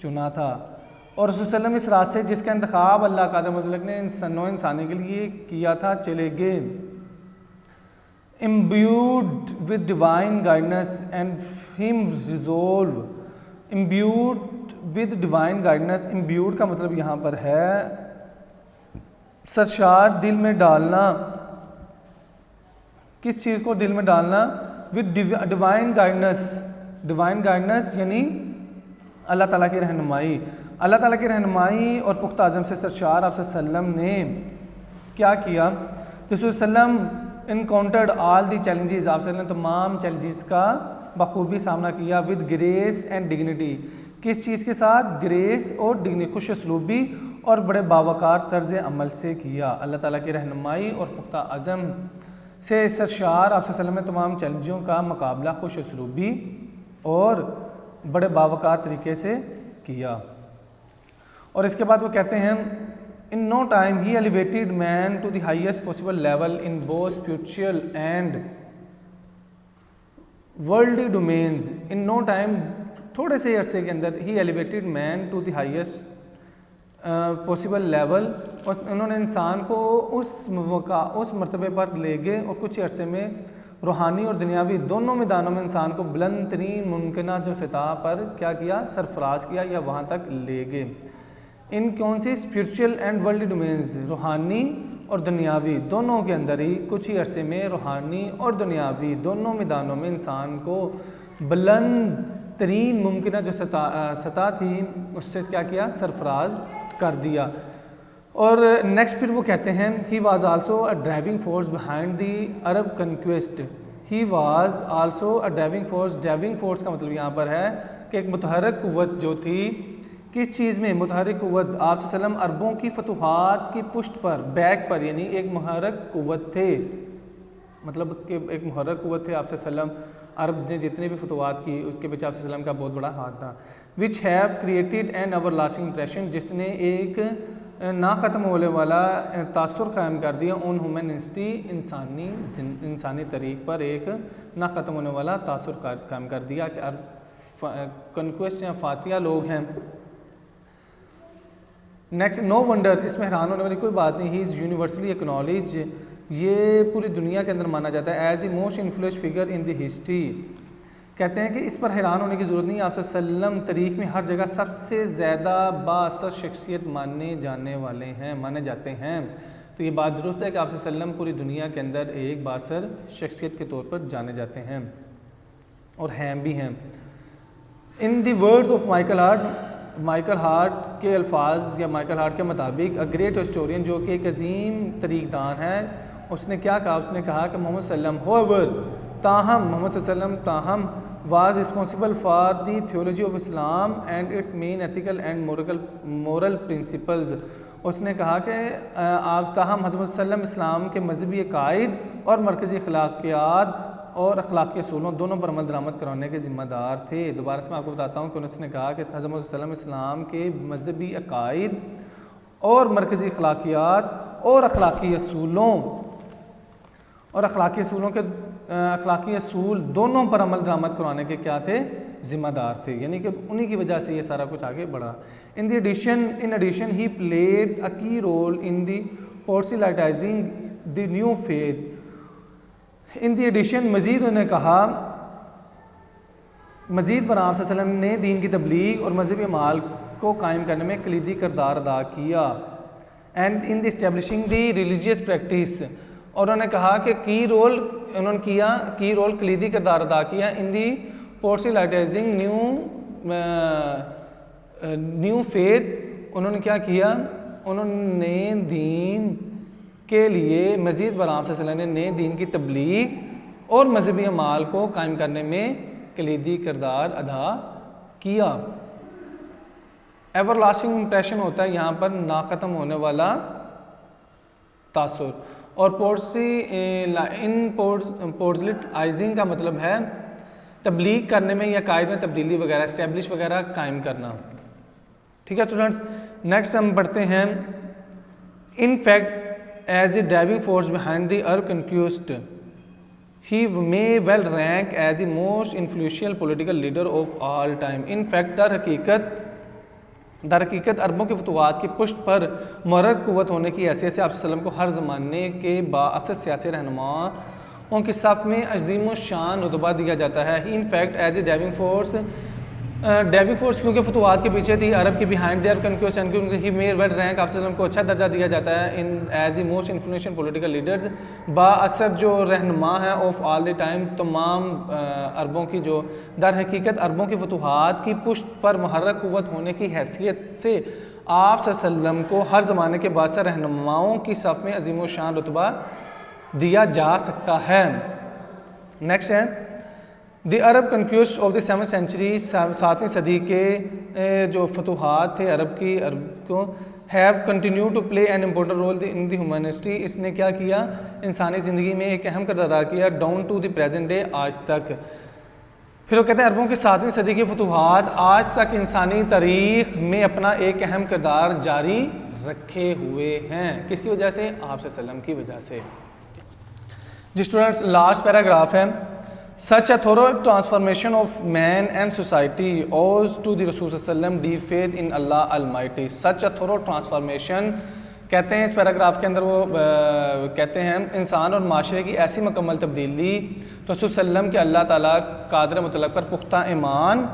Speaker 1: चुना था। और रसूल सल्लम इस रास्ते जिसका इंतखाब अल्लाह कादर मुतल्ला ने इंसानी के लिए किया था चले गए। Imbued with divine guidance and him resolve, imbued with divine guidance, imbued का मतलब यहाँ पर है सरशार, दिल में डालना। किस चीज़ को दिल में डालना? With divine guidance, divine guidance यानी अल्लाह ताला की रहनुमाई। अल्लाह ताला की रहनुमाई और पुख्ता आज़म से सरशार आप सल्लम ने क्या किया? रसूल सल्लम इनकाउंटर्ड ऑल दी चैलेंजेस, आप सल्लम ने तमाम चैलेंजेस का बखूबी सामना किया विद ग्रेस एंड डिग्निटी। किस चीज़ के साथ? ग्रेस और डिग्निटी, खुश उसलूबी और बड़े बावकार तर्ज अमल से किया। अल्लाह ताला की रहनुमाई और पुख्ता अज़म से सरशार आप सल्लम ने तमाम चैलेंजों का मुकाबला खुश उसलूबी और बड़े बावकार तरीके से किया। और इसके बाद वो कहते हैं in no time he elevated man to the highest possible level in both spiritual and worldly domains. In no time, थोड़े से अरसे के अंदर, he elevated man to the highest possible level, और उन्होंने इंसान को उस मर्तबे पर ले गए और कुछ अरसे में रूहानी और दुनियावी दोनों मैदानों में इंसान को बुलंद तरीन मुमकिन जो सतह पर क्या किया, सरफराज किया या वहाँ तक ले गए। इन कौन सी, स्पिरिचुअल एंड वर्ल्डली डोमेन्स, रूहानी और दुनियावी दोनों के अंदर ही कुछ ही अरसे में रूहानी और दुनियावी दोनों मैदानों में इंसान को बुलंद तरीन मुमकिन जो सतह थी उससे क्या किया, सरफराज कर दिया। और नेक्स्ट फिर वो कहते हैं he was also a driving force behind the Arab conquest. He was also a driving force, driving force का मतलब यहाँ पर है कि एक मुतहरक कुव्वत जो थी, किस चीज़ में मुतहरक कुव्वत, आप सल्लम अरबों की फतूहात की पुष्ट पर, बैक पर, यानी एक मुहर्रक कुव्वत थे, मतलब कि एक मुहर्रक कुव्वत थे आप सल्लम, अरब ने जितने भी फतूहात की उसके पीछे आप सल्लम का बहुत बड़ा हाथ था। Which have created an ever lasting impression, जिसने एक ना ख़त्म होने वाला तासुर कायम कर दिया ऑन ह्यूमन हिस्ट्री, इंसानी तारीख पर एक ना ख़त्म होने वाला तासुर कायम कर दिया कि कन्क्वेस्ट या फातिया लोग हैं। नेक्स्ट, नो वंडर, इसमें हैरान होने वाली कोई बात नहीं, ही इज़ यूनिवर्सली एक्नॉलेज, ये पूरी दुनिया के अंदर माना जाता है as a most influence figure in the history. कहते हैं कि इस पर हैरान होने की ज़रूरत नहीं, आप सल्लम तारीख में हर जगह सबसे ज़्यादा बाअसर शख्सियत माने जाते हैं। तो ये बात दुरुस्त है कि आप सल्लम पूरी दुनिया के अंदर एक बाअसर शख्सियत के तौर पर जाने जाते हैं और हैं भी हैं। In the words of Michael Hart के अल्फाज या माइकल हार्ट के मुताबिक, अ ग्रेट हिस्टोरियन, जो कि एक अजीम तरीक़दान है, उसने क्या कहा, उसने कहा कि मोहम्मद सल्लम मोहम्मद सल्लम ताहम was responsible for the theology of Islam and its main ethical and moral principles. उसने कहा कि आप ताहम हज़रत सल्लम इस्लाम के मजहबी अकायद और मरकज़ी अखलाकियात और अखलाकी असूलों दोनों पर अमल दरामद कराने के ज़िम्मेदार थे। दोबारा से मैं आपको बताता हूँ कि उसने कहा कि हज़रत सल्लम इस्लाम के मजहबी अकायद और मरकज़ी अखलाकियात और अखलाकी असूल दोनों पर अमल दरामद करवाने के क्या थे, ज़िम्मेदार थे, यानी कि उन्हीं की वजह से ये सारा कुछ आगे बढ़ा। In addition he played a key role in the proselytising the new faith. In the addition, मज़ीद उन्होंने कहा, मज़ीद पर आप सल्लम ने दीन की तबलीग और मजहबी अमाल को कायम करने में कलीदी किरदार अदा किया। And in the establishing the religious practice, और उन्होंने कहा कि की रोल कलीदी किरदार अदा किया इन दी प्रोसेलाइटाइजिंग न्यू फेथ। उन्होंने क्या किया, उन्होंने दीन के लिए मज़ीद बराम से सल्लल्लाहु अलैहि वसल्लम ने दीन की तबलीग और मजहबी अमाल को कायम करने में कलीदी किरदार अदा किया। एवरलास्टिंग इम्प्रेशन होता है यहाँ पर ना ख़त्म होने वाला तासुर, और पोर्सलिटाइजिंग का मतलब है तबलीग करने में या कायद में तब्दीली वगैरह, इस्टेब्लिश वगैरह कायम करना। ठीक है स्टूडेंट्स, नेक्स्ट हम पढ़ते हैं, in fact as a driving force behind the Arab conquest he may well rank as a most influential political leader of all time. In fact दर हकीकत अरबों के फतवात की पुष्ट पर मुहर्रक कुव्वत होने की हैसियत से आप सल्लम को हर ज़माने के बाअसर सियासी रहनुमाओं की सफ़ में अज़ीम शान रुतबा दिया जाता है। In fact as a driving force क्योंकि फतवात के पीछे थी अरब की behind their conquest and he made well rank, आप सल्लम को अच्छा दर्जा दिया जाता है in as the most influential political leaders, बाअसर जो रहनुमा है ऑफ ऑल द टाइम, तमाम अरबों की, जो दर हकीकत अरबों की फतवात की पुष्ट पर मुहर्रक कुव्वत होने की हैसियत से आप सल्लम को हर ज़माने के बाअसर रहनुमाओं की सफ़ में अज़ीम शान रुतबा दिया जा सकता है। नेक्स्ट है the Arab conquest of the 7th century, 7वीं सदी के जो फतूहात थे अरब को, have continue to play an important role in the human history. इसने क्या किया, इंसानी ज़िंदगी में एक अहम किरदार अदा किया, down to the present day, आज तक। फिर वो कहते हैं अरबों की 7वीं सदी की फतूहात आज तक इंसानी तारीख में अपना एक अहम किरदार जारी रखे हुए हैं। किसकी वजह से? आप सल्लम की वजह से। जी स्टूडेंट्स, लास्ट पैराग्राफ है, such a thorough transformation of man and society owes to the रसूल सल्लम the faith in Allah almighty. Such a thorough transformation कहते हैं इस पैराग्राफ के अंदर, वो कहते हैं इंसान और माशरे की ऐसी मुकम्मल तब्दीली रसूल सल्लम के अल्लाह ताला कादर मुतलक पर पुख्ता ईमान,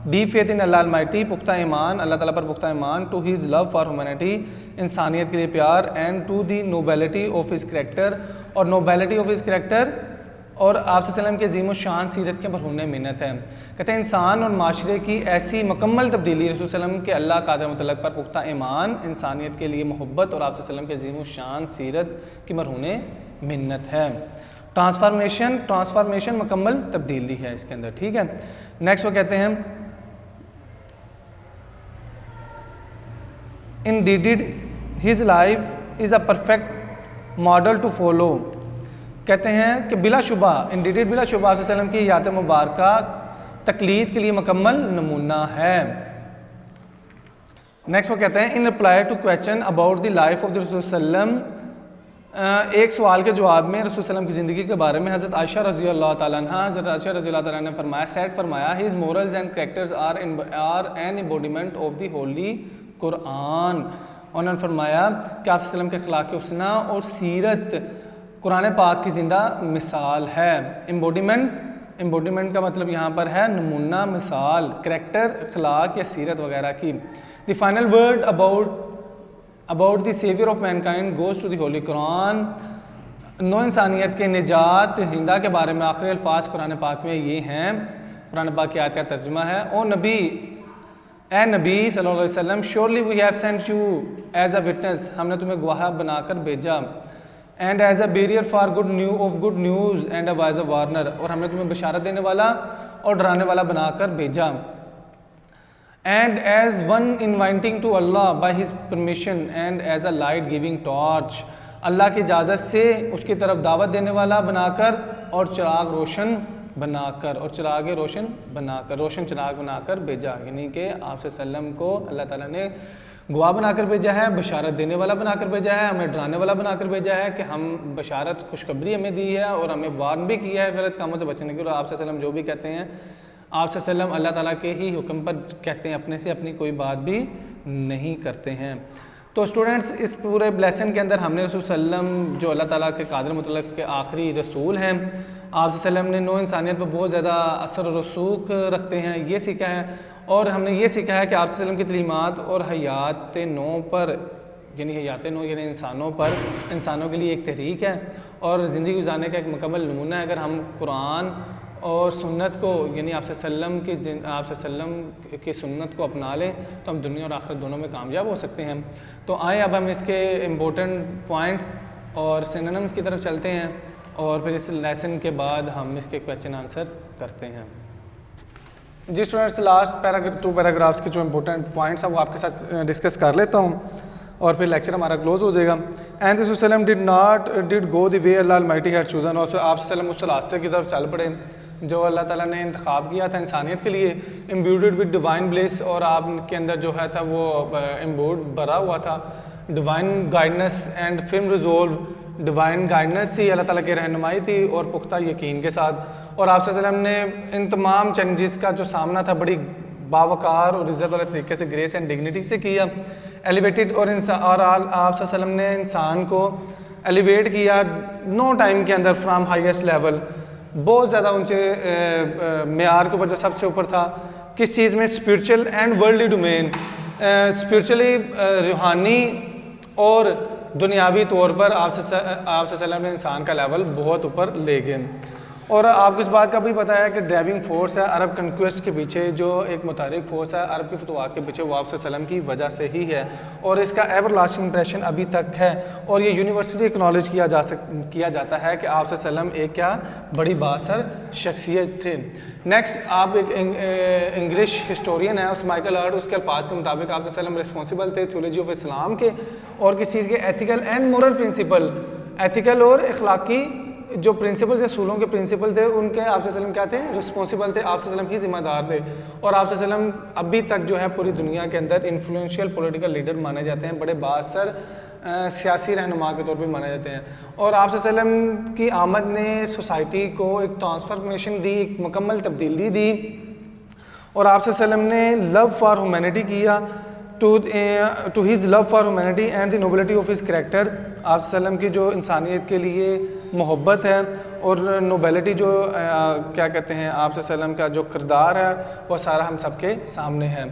Speaker 1: the faith in Allah almighty, पुख्ता ईमान अल्लाह ताला पर पुख्ता ईमान, to his love for humanity, इंसानियत के लिए प्यार, and to the nobility of his character, और नोबेलिटी ऑफ हिज करैक्टर और आप सल्लम के अज़ीम शान सीरत के भरपूर मिन्नत है। कहते हैं इंसान और माशरे की ऐसी मुकम्मल तब्दीली रसूल सल्लम के अल्लाह कादर मुतलक पर पुख्ता ईमान, इंसानियत के लिए मोहब्बत और आप सल्लम के अज़ीम शान सीरत की भरपूर मिन्नत है। ट्रांसफॉर्मेशन मुकम्मल तब्दीली है इसके अंदर, ठीक है। नेक्स्ट वो कहते हैं indeed his life is a perfect model to follow. कहते हैं कि बिलाशुबा इंडिडेड बिलाशुबा आप सल्लम की यात मुबारका तकलीद के लिए मुकम्मल नमूना है। नेक्स्ट वो कहते हैं in reply to question about the life of the रसूल सल्लम, एक सवाल के जवाब में रसूल सल्लम की ज़िंदगी के बारे में हज़रत आयशा रज़ी अल्लाह ताला अन्हा, हज़रत आयशा रज़ी अल्लाह ताला ने फरमाया his morals and characters are an embodiment of the holy Quran. उन्होंने फरमाया कि आप सल्लम के अखलाक हुस्ना और सीरत कुरान पाक की ज़िंदा मिसाल है। एम्बॉडीमेंट का मतलब यहाँ पर है नमूना, मिसाल, करैक्टर, अखलाक या सीरत वगैरह की। The final word about the saviour of mankind goes to the holy Quran. नो इंसानियत के निजात हिंदा के बारे में आखिरी अल्फाज कुरान पाक में ये हैं। कुरान पाक की आयत का तर्जुमा है, ओ नबी, ए नबी सल्लल्लाहु अलैहि वसल्लम, surely we have sent you as a witness, हमने तुम्हें गवाह बनाकर भेजा, and as a bearer for good news and a wise a warner, और हमने तुम्हें बशारत देने वाला और डराने वाला बनाकर भेजा, and as one inviting to Allah by his permission and as a light giving torch, अल्लाह की इजाज़त से उसकी तरफ दावत देने वाला बनाकर और चिराग रोशन बनाकर रोशन चिराग बनाकर भेजा। यानी कि आप सल्लम को अल्लाह ताला ने गवाह बनाकर भेजा है, बशारत देने वाला बनाकर भेजा है, हमें डराने वाला बनाकर भेजा है कि हम बशारत खुशखबरी हमें दी है और हमें वार्न भी किया है गलत कामों से बचने की। और आप सल्लम जो भी कहते हैं, आप सल्लम अल्लाह ताला के ही हुक्म पर कहते हैं, अपने से अपनी कोई बात भी नहीं करते हैं। तो स्टूडेंट्स, इस पूरे लेसन के अंदर हमने रसूल सल्लम जो अल्लाह ताला के कादर मुतलक के आखिरी रसूल हैं, आप सल्लम ने नो इंसानियत पर बहुत ज़्यादा असर और रसूख रखते हैं, ये सीखा है। और हमने ये सीखा है कि आप सल्लम की तलीमात और हयात नो पर, यानी हयात नो यानी इंसानों के लिए एक तहरीक है और ज़िंदगी गुजारने का एक मुकम्मल नमूना है। अगर हम कुरान और सुन्नत को, यानी आप सल्लम की सुन्नत को अपना लें तो हम दुनिया और आखिरत दोनों में कामयाब हो सकते हैं। तो आए अब हम इसके इम्पोर्टेंट पॉइंट्स और सिनोनिम्स की तरफ चलते हैं और फिर इस लेसन के बाद हम इसके क्वेश्चन आंसर करते हैं। जी स्टूडेंट्स, लास्ट 2 पैराग्राफ्स के जो इम्पोर्टेंट पॉइंट्स हैं वो आपके साथ डिस्कस कर लेता हूँ और फिर लेक्चर हमारा क्लोज हो जाएगा। एंड रसूल सल्लम did go the way Allah Almighty had chosen, और आप सल्लम उस रास्ते की तरफ चल पड़े जो अल्लाह ताला ने इंतखाब किया था इंसानियत के लिए, इम्ब्यूडेड विद डिवाइन ब्लिस, और आपके अंदर जो है था वो इम्ब्यूड भरा हुआ था divine guidance and film resolve, divine guidance थी, अल्लाह ताला की रहनुमाई थी और पुख्ता यकीन के साथ। और आप सल्लम ने इन तमाम चैलेंजेस का जो सामना था बड़ी बावकार और इज़्ज़त वाले तरीके से, ग्रेस एंड डिग्निटी से किया, एलिवेटेड, और आप सल्लम ने इंसान को एलिवेट किया नो टाइम के अंदर फ्राम हाईएस्ट लेवल, बहुत ज़्यादा ऊंचे मेयार के ऊपर जो सबसे ऊपर था। किस चीज़ में? Spiritual and worldly domain, spiritually रूहानी और दुनियावी तौर पर आप सल्लम ने इंसान का लेवल बहुत ऊपर ले गए। और आपको इस बात का भी पता है कि ड्राइविंग फोर्स है अरब कंक्वेस्ट के पीछे, जो एक मुतारिक फोर्स है अरब की फतवात के पीछे, वो आप सल्लम की वजह से ही है और इसका एवर लास्टिंग इंप्रेशन अभी तक है। और ये यूनिवर्सिटी एक्नॉलेज किया जाता है कि आप सल्लम एक क्या बड़ी बासर शख्सियत थे। नेक्स्ट, आप एक इंग्लिश हिस्टोरियन है उस माइकल हर्ट, उसके अल्फाज के मुताबिक आप सल्लम रिस्पॉन्सिबल थे थियोलॉजी ऑफ इस्लाम के और किस चीज़ के? Ethical and moral principle, ethical और अखलाकी जो प्रिंसिपल थे, सूलों के प्रिंसिपल थे, उनके आप सल्लम क्या थे, रिस्पॉन्सिबल थे, आप सल्लम ही जिम्मेदार थे। और आप सल्लम अभी तक जो है पूरी दुनिया के अंदर इन्फ्लुएंशियल पॉलिटिकल लीडर माने जाते हैं, बड़े बाअसर सियासी रहनुमा के तौर पे माने जाते हैं। और आप सल्लम की आमद ने सोसाइटी को एक ट्रांसफॉर्मेशन दी, एक मुकम्मल तब्दीली दी। और आप सल्लम ने लव फॉर ह्यूमैनिटी किया, to his love for humanity and the nobility of his character. आप सल्लम की जो इंसानियत के लिए मोहब्बत है और नोबिलिटी जो क्या कहते हैं आप सल्लम का जो किरदार है वो सारा हम सबके सामने है।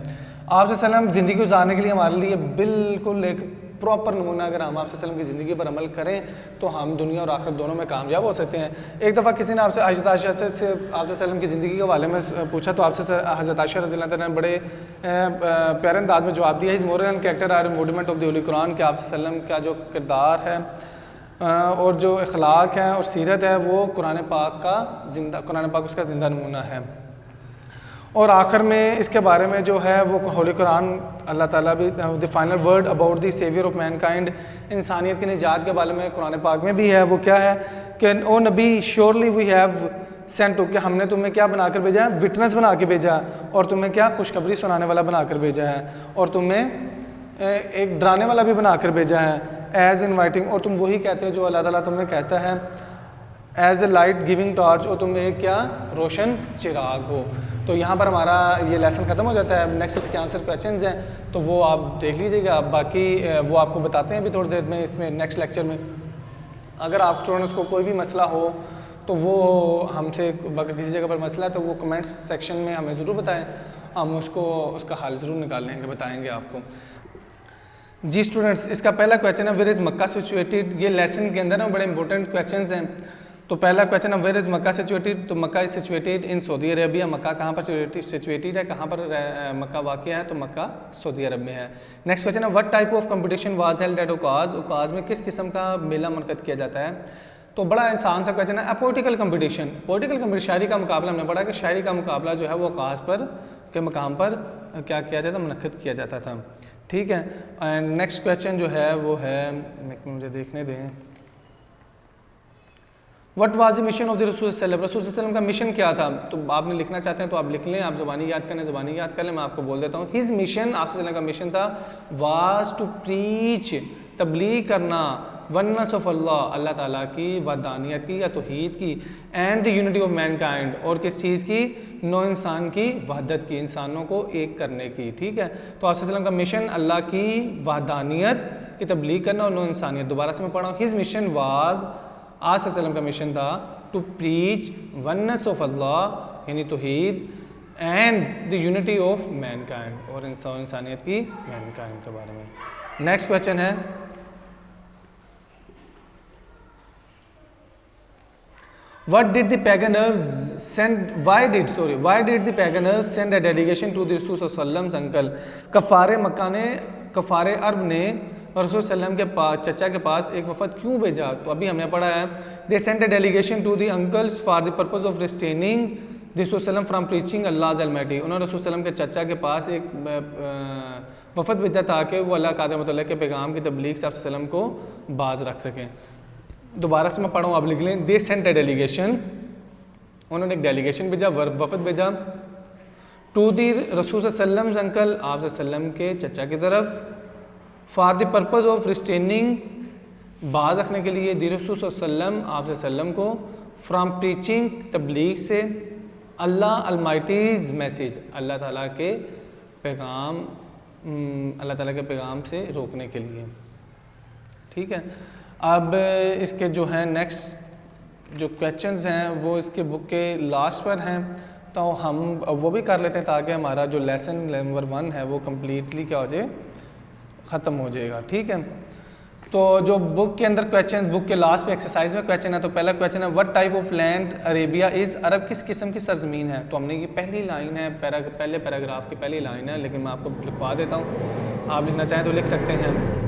Speaker 1: आप सल्लम ज़िंदगी गुजारने के लिए हमारे लिए बिल्कुल एक प्रॉपर नमूना, अगर हम आप सल्लम की ज़िंदगी पर अमल करें तो हम दुनिया और आखिरत दोनों में कामयाब हो सकते हैं। एक दफ़ा किसी ने आपसे हज़रत आयशा से आप सल्लम की ज़िंदगी के हवाले में पूछा तो आपसे हज़रत आयशा रज़ियल्लाहु अन्हा ने बड़े प्यारे अंदाज में जवाब दिया, his moral and character are embodiment of the holy Quran, कि आप सल्लम का जो किरदार है और जो अखलाक है और सीरत है वो कुरान पाक का जिंदा, कुरान पाक उसका ज़िंदा नमूना है। और आखिर में इसके बारे में जो है वो होली कुरान अल्लाह ताला भी the final word about the saviour of mankind, इंसानियत की निजात के बारे में कुरान पाक में भी है। वो क्या है कि ओ नबी surely we have sent to, कि हमने तुम्हें क्या बनाकर भेजा है, विटनेस बना के भेजा है, और तुम्हें क्या खुशखबरी सुनाने वाला बनाकर भेजा है, और तुम्हें एक डराने वाला भी बनाकर भेजा है, एज इनवाइटिंग, और तुम वही कहते हो जो अल्लाह ताला तुम्हें कहता है, as a light giving torch, और तुम एक क्या रोशन चिराग हो। तो यहाँ पर हमारा ये लेसन ख़त्म हो जाता है। नेक्स्ट इसके आंसर क्वेश्चंस हैं तो वो आप देख लीजिएगा, बाकी वो आपको बताते हैं अभी थोड़ी देर में इसमें नेक्स्ट लेक्चर में। अगर आप स्टूडेंट्स को कोई भी मसला हो तो वो हमसे, अगर किसी जगह पर मसला है तो वो कमेंट्स सेक्शन में हमें ज़रूर बताएं, हम उसका हल ज़रूर निकाल लेंगे, बताएँगे आपको। जी स्टूडेंट्स, इसका पहला क्वेश्चन है वेयर इज़ मक्का सिचुएटेड। ये लेसन के अंदर ना बड़े इंपॉर्टेंट क्वेश्चंस हैं। तो पहला क्वेश्चन है वेयर इज़ मक्का सिचुएटेड, तो Mecca is situated in Saudi Arabia. Mecca कहाँ पर सिचुएटेड है, कहाँ पर मक्का वाक़या है, तो मक्का सऊदी अरब में है। नेक्स्ट क्वेश्चन है what type of competition was held at Ukaz, उकाज़ में किस किस्म का मेला मुनक़द किया जाता है। तो बड़ा आसान सा क्वेश्चन है, पोलिटिकल कंपटीशन, पोलिटिकल कंपटीशन, शायरी का मुकाबला। हमने पढ़ा कि शायरी का मुकाबला जो है वो उकाज़ पर के मकाम पर क्या किया जाता, मुनक़द किया जाता था। ठीक है, एंड नेक्स्ट क्वेश्चन जो है वो है, मुझे देखने दें, what was the mission of the रसूल सल्लल्लाहु अलैहि वसल्लम, का मिशन क्या था। तो आपने लिखना चाहते हैं तो आप लिख लें, आप ज़बानी याद करें, ज़बानी याद कर लें, मैं आपको बोल देता हूँ। हिज मिशन, आप सल्लल्लाहु का मिशन था वाज टू प्रीच, तबलीग करना, वनस ऑफ अल्लाह, अल्लाह ताला की वहदानियत की या तौहीद की, and the unity of mankind, और किस चीज़ की, नौ इंसान की वहदत की, इंसानों को एक करने की। ठीक है, तो आप सल्लल्लाहु का मिशन अल्लाह की वहदानियत की तबलीग करना और नौ इंसानियत। दोबारा से मैं पढ़ा हूँ, हिज मिशन वाज, आज सल्लम का मिशन था to preach oneness of Allah यानी तौहीद, and the unity of mankind, और इंसानियत की मैनकाइंड के बारे में। नेक्स्ट क्वेश्चन है what did the pagan Arabs send, why did the pagan Arabs send a delegation to the रसूल सल्लल्लाहु अलैहि वसल्लम अंकल, कफ़ारे मक्का ने, कफ़ारे अरब ने रसूल सल्लम के पास, चचा के पास एक वफद क्यों भेजा। तो अभी हमने पढ़ा है they sent a delegation to the uncles for the purpose of restraining रसूल सल्लम फ्राम प्रीचिंग अल्लाह अलमाइटी। उन्होंने रसूल सल्लम के चचा के पास एक वफद भेजा ताकि वो अल्लाह कादिर मुतल्लक़ के पैगाम की तबलीग से सल्लम को बाज रख सकें। दोबारा से मैं पढ़ूँ, आप लिख लें, दे सेंट अ डेलीगेशन, उन्होंने एक डेलीगेशन भेजा, वफद भेजा, टू द रसूल सल्लम अंकल, आप सल्लम के चचा की तरफ, for the purpose of restraining, बाज रखने के लिए, दी रसूल सल्लम, आप सल्लम को, फ्राम प्रीचिंग, तबलीग से, अल्लाह अलमाइटीज़ मैसेज, अल्लाह ताला के पैगाम, अल्लाह ताला के पैगाम से रोकने के लिए। ठीक है, अब इसके जो हैं नेक्स्ट जो क्वेश्चंस हैं वो इसके बुक के लास्ट पर हैं, तो हम वो भी कर लेते हैं ताकि हमारा जो लेसन नंबर 1 है वो कम्प्लीटली क्या हो जाए, ख़त्म हो जाएगा। ठीक है, तो जो बुक के अंदर क्वेश्चन, बुक के लास्ट में एक्सरसाइज में क्वेश्चन है, तो पहला क्वेश्चन है what type of land Arabia is, अरब किस किस्म की सरजमीन है। तो हमने ये पहली लाइन है, पहले पैराग्राफ की पहली लाइन है, लेकिन मैं आपको लिखवा देता हूँ, आप लिखना चाहें तो लिख सकते हैं।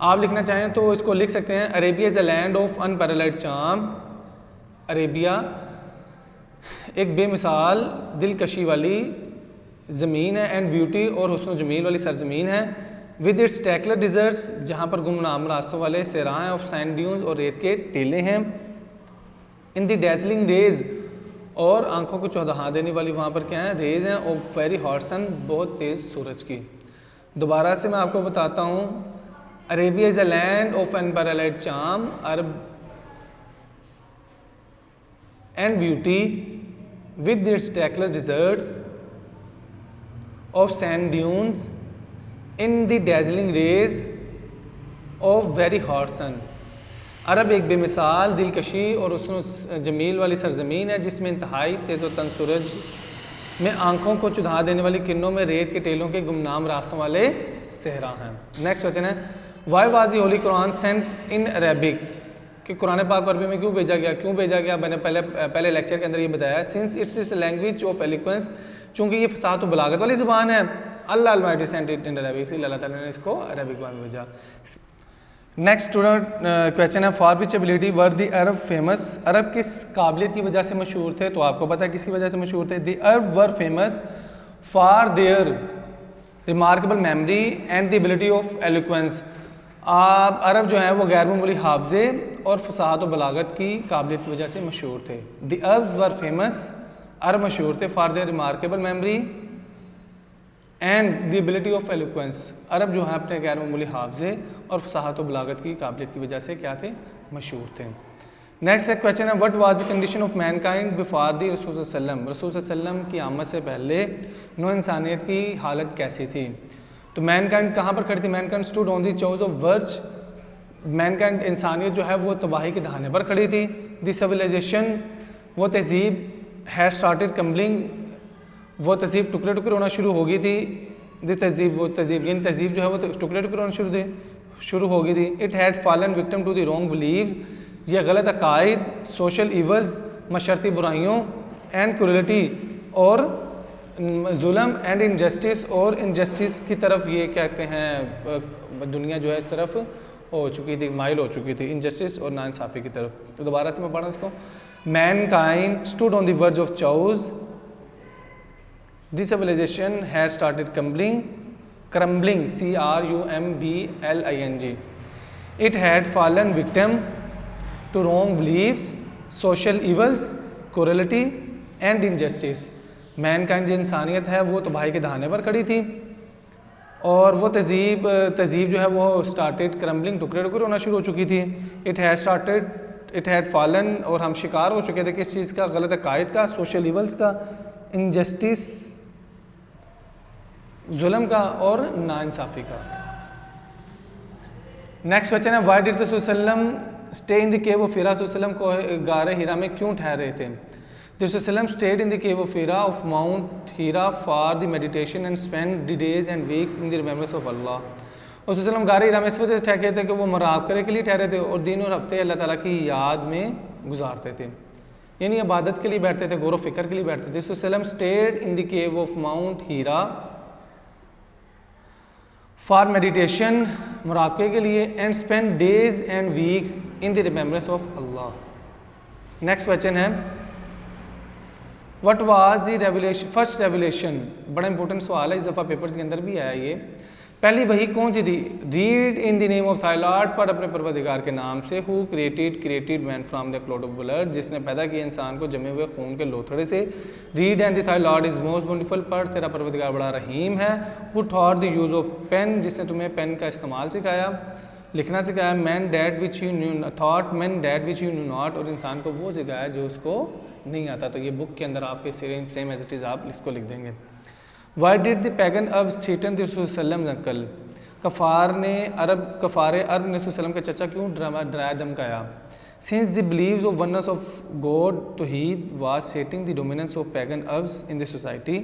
Speaker 1: आप लिखना चाहें तो इसको लिख सकते हैं, Arabia is a land of unparalleled charm, Arabia एक बेमिसाल दिलकशी वाली ज़मीन है, एंड ब्यूटी और हुस्न जमील वाली सरजमीन है, विद इट्स टैकलर डिजर्ट्स, जहाँ पर गुमनाम रास्तों वाले सराहें ऑफ सैंड ड्यून्स और रेत के टीले हैं। इन द डेजलिंग रेज, और आंखों को चौंधा देने वाली वहाँ पर क्या है, रेज हैं ऑफ वेरी हॉट सन, बहुत तेज़ सूरज की। दोबारा से मैं आपको बताता हूँ, Arabia is a land of unparalleled charm, Arab and beauty with its trackless deserts of sand dunes in the dazzling rays of very hot sun. अरब एक बेमिसाल दिलकशी और हुस्न जमील वाली सरजमीन है जिसमें इंतहाई तेज़ व तन सूरज में आंखों को चुधा देने वाली किरणों में रेत के टेलों के गुमनाम रास्तों वाले सहरा हैं। नेक्स्ट क्वेश्चन है, why was the holy Quran sent in Arabic, कि कुरान पाक अरबी में क्यों भेजा गया? क्यों भेजा गया मैंने पहले लेक्चर के अंदर ये बताया। Since its is language of eloquence, चूँकि ये फसाद व बलागत वाली ज़ुबान है, Allah almighty sent it in Arabic, अल्लाह ताला ने इसको अरेबिक में भेजा। नेक्स्ट स्टूडेंट क्वेश्चन है, for which ability were the Arab famous, अरब किस काबिलियत की वजह से मशहूर थे? तो आपको पता है किसकी वजह से मशहूर थे। The Arab were famous for their remarkable memory and the ability of eloquence. अरब जो है वो गैर मामूली हाफजे और फसाद और बलागत की काबिलियत की वजह से मशहूर थे। द अरब्स वर फेमस, अरब मशहूर थे for their remarkable memory and the ability of eloquence, अरब जो है अपने गैर मामूली हाफजे और फसाहत और बलागत की काबिलियत की वजह से क्या थे, मशहूर थे। नेक्स्ट क्वेश्चन है, what was the condition of Mankind before the रसूल सल्लम, रसूल सल्लम की आमद से पहले नौ इंसानियत की हालत कैसी थी? तो मैनकाइंड कहाँ पर खड़ी थी? Mankind stood on the chose of verge, Mankind इंसानियत जो है वो तबाही के दहाने पर खड़ी थी। द सिविलाइजेशन, वो तहजीब हैड स्टार्टेड कम्बलिंग, वो तहजीब टुकड़े टुकड़े होना शुरू हो गई थी। दिस तहजीब, वो तहजीब यानी तहजीब जो है वो टुकड़े टुकड़े होना शुरू हो गई थी। It had fallen victim to the wrong beliefs, ये गलत अकायद, सोशल इवल्स, मशरती बुराइयों, एंड क्रूरलिटी और जुल्म, एंड इनजस्टिस और इनजस्टिस की तरफ ये कहते हैं दुनिया जो है इस तरफ हो चुकी थी, माइल हो चुकी थी इनजस्टिस और नाइंसाफ़ी की तरफ। तो दोबारा से मैं पढ़ा इसको, Mankind stood on the verge of chose, the civilization has started crumbling, crumbling, it had fallen victim to wrong beliefs, social evils, cruelty and injustice। Mankind जो इंसानियत है वो तबाही के दहाने पर खड़ी थी और वो तहजीब जो है वो स्टार्टेड क्रम्बलिंग, टुकड़े टुकड़े होना शुरू हो चुकी थी। इट हैड फॉलन, और हम शिकार हो चुके थे किस चीज़ का, गलत अकायद का, सोशल इवल्स का, इनजस्टिस जुल्म का और नाइंसाफ़ी का। नेक्स्ट क्वेश्चन है, व्हाई डिड रसूल सल्लम stay in the cave of Hira, रसूल को गारे हिरा में क्यों ठहरे थे? रसूल stayed in the cave of Hira of Mount Hira for the meditation and spend the days and weeks in the remembrance of Allah. रसूल गारे हिरा में इस वजह से ठहरे थे कि वो मुराक़बे के लिए ठहरे थे और दिन और हफ्ते अल्लाह ताला की याद में गुजारते थे, यानी इबादत के लिए बैठते थे, गौर व फिक्र के लिए बैठते थे। रसूल stayed in the cave of Mount Hira for meditation, मुराक़बे के लिए, and spend days and weeks in the remembrance of Allah. Next question है, what was the revelation, first revelation, बड़ा इंपॉर्टेंट सवाल है, इस दफ़ा पेपर्स के अंदर भी आया ये। पहली वही कौन सी थी? Read in the name of thigh Lord, पर अपने परवरदिगार के नाम से। Who created man from the क्लोड of blood, जिसने पैदा किया इंसान को जमे हुए खून के लोथड़े से। Read and the thy Lord is most beautiful, पर तेरा परवरदिगार बड़ा रहीम है। Who thought the use of pen, जिसने तुम्हें पेन का इस्तेमाल सिखाया, लिखना सिखाया। Man that which you new thought man that which you new not, और इंसान को वो सिखाया जो उसको नहीं आता। तो ये बुक के अंदर आपके सेम एज इट इज़ आप इसको लिख देंगे। वाई डिड द पैगन अब सीटन रसूल अंकल, कफ़ारे अरब ने रसूल के चचा क्यों डराया धमकाया? Since the believes of oneness of God तौहीद was setting the dominance of pagan Arabs in the society,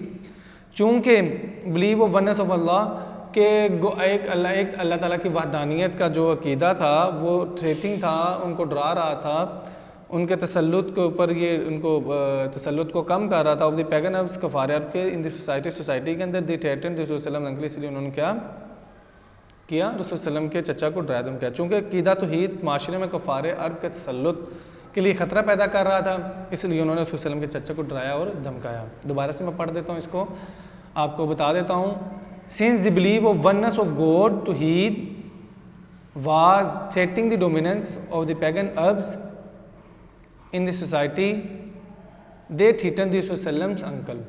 Speaker 1: चूँकि believe of oneness of Allah के एक अल्लाह ताला की वहदानियत का जो अकीदा था वो थ्रेटिंग था, उनको डरा रहा था, उनके तसल्लुत के ऊपर ये उनको तसल्लुत को कम कर रहा था। ऑफ द पैगन अब्स, कफ़ारे अरब के, इन द सोसाइटी के अंदर द थ्रेटन रसूल सल्लम अंकल, इसलिए उन्होंने क्या किया? रसूल सल्लम के चचा को डराया धमकाया, चूँकि अकीदा तौहीद माशरे में कफ़ारे अरब के तसल्लुत के लिए ख़तरा पैदा कर रहा था, इसलिए उन्होंने रसूल सल्लम के चचा को डराया और धमकाया। दोबारा से मैं पढ़ देता हूँ इसको, आपको बता देता हूँ। since the belief of oneness of God to heed was threatening the dominance of the pagan herbs in the society, they threatened the Prophet's uncle.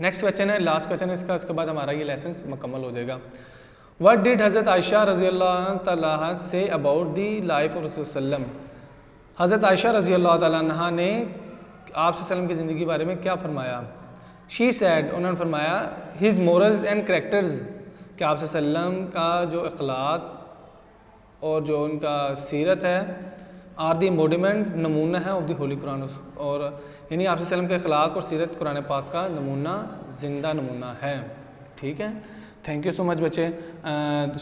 Speaker 1: Next question है, लास्ट क्वेश्चन है इसका, उसके बाद हमारा ये लेसन मुकम्मल हो जाएगा. What did हज़रत आयशा रज़ी अल्लाह तआला say about the life of रसूल? हज़रत आयशा रज़ी अल्लाह तआला अन्हा ने आप सल्लम की ज़िंदगी के बारे में क्या फरमाया? शी सैड, उन्होंने फरमाया, हिज मोरल्स एंड करैक्टर्स, कि आप सल्लम का जो अखलाक और जो उनका सीरत है, आर दी एम्बोडीमेंट, नमूना है ऑफ द होली कुरान, और यानी आप सल्लम के अखलाक और सीरत कुरान पाक का नमूना, जिंदा नमूना है. ठीक है, थैंक यू सो मच बच्चे,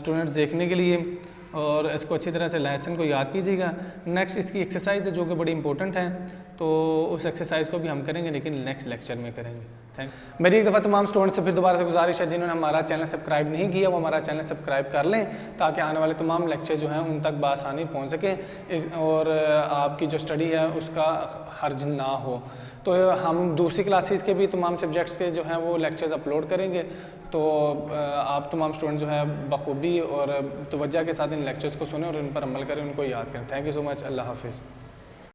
Speaker 1: स्टूडेंट्स देखने के लिए, और इसको अच्छी तरह से लेसन को याद कीजिएगा. नेक्स्ट इसकी एक्सरसाइज है जो कि बड़ी इंपॉर्टेंट है, तो उस एक्सरसाइज को भी हम करेंगे लेकिन नेक्स्ट लेक्चर में करेंगे. मेरी एक दफ़ा तमाम स्टूडेंट्स से फिर दोबारा से गुजारिश है जिन्होंने हमारा चैनल सब्सक्राइब नहीं किया वो हमारा चैनल सब्सक्राइब कर लें ताकि आने वाले तमाम लेक्चर जो हैं उन तक बआसानी पहुँच सकें और आपकी जो स्टडी है उसका हर्ज ना हो. तो हम दूसरी क्लासेस के भी तमाम सब्जेक्ट्स के जो हैं वो लेक्चर्स अपलोड करेंगे, तो आप तमाम स्टूडेंट जो है बखूबी और तवज्जो के साथ इन लेक्चर्स को सुनें और इन पर अमल करें, उनको याद करें. Thank you so much. अल्लाह हाफिज़.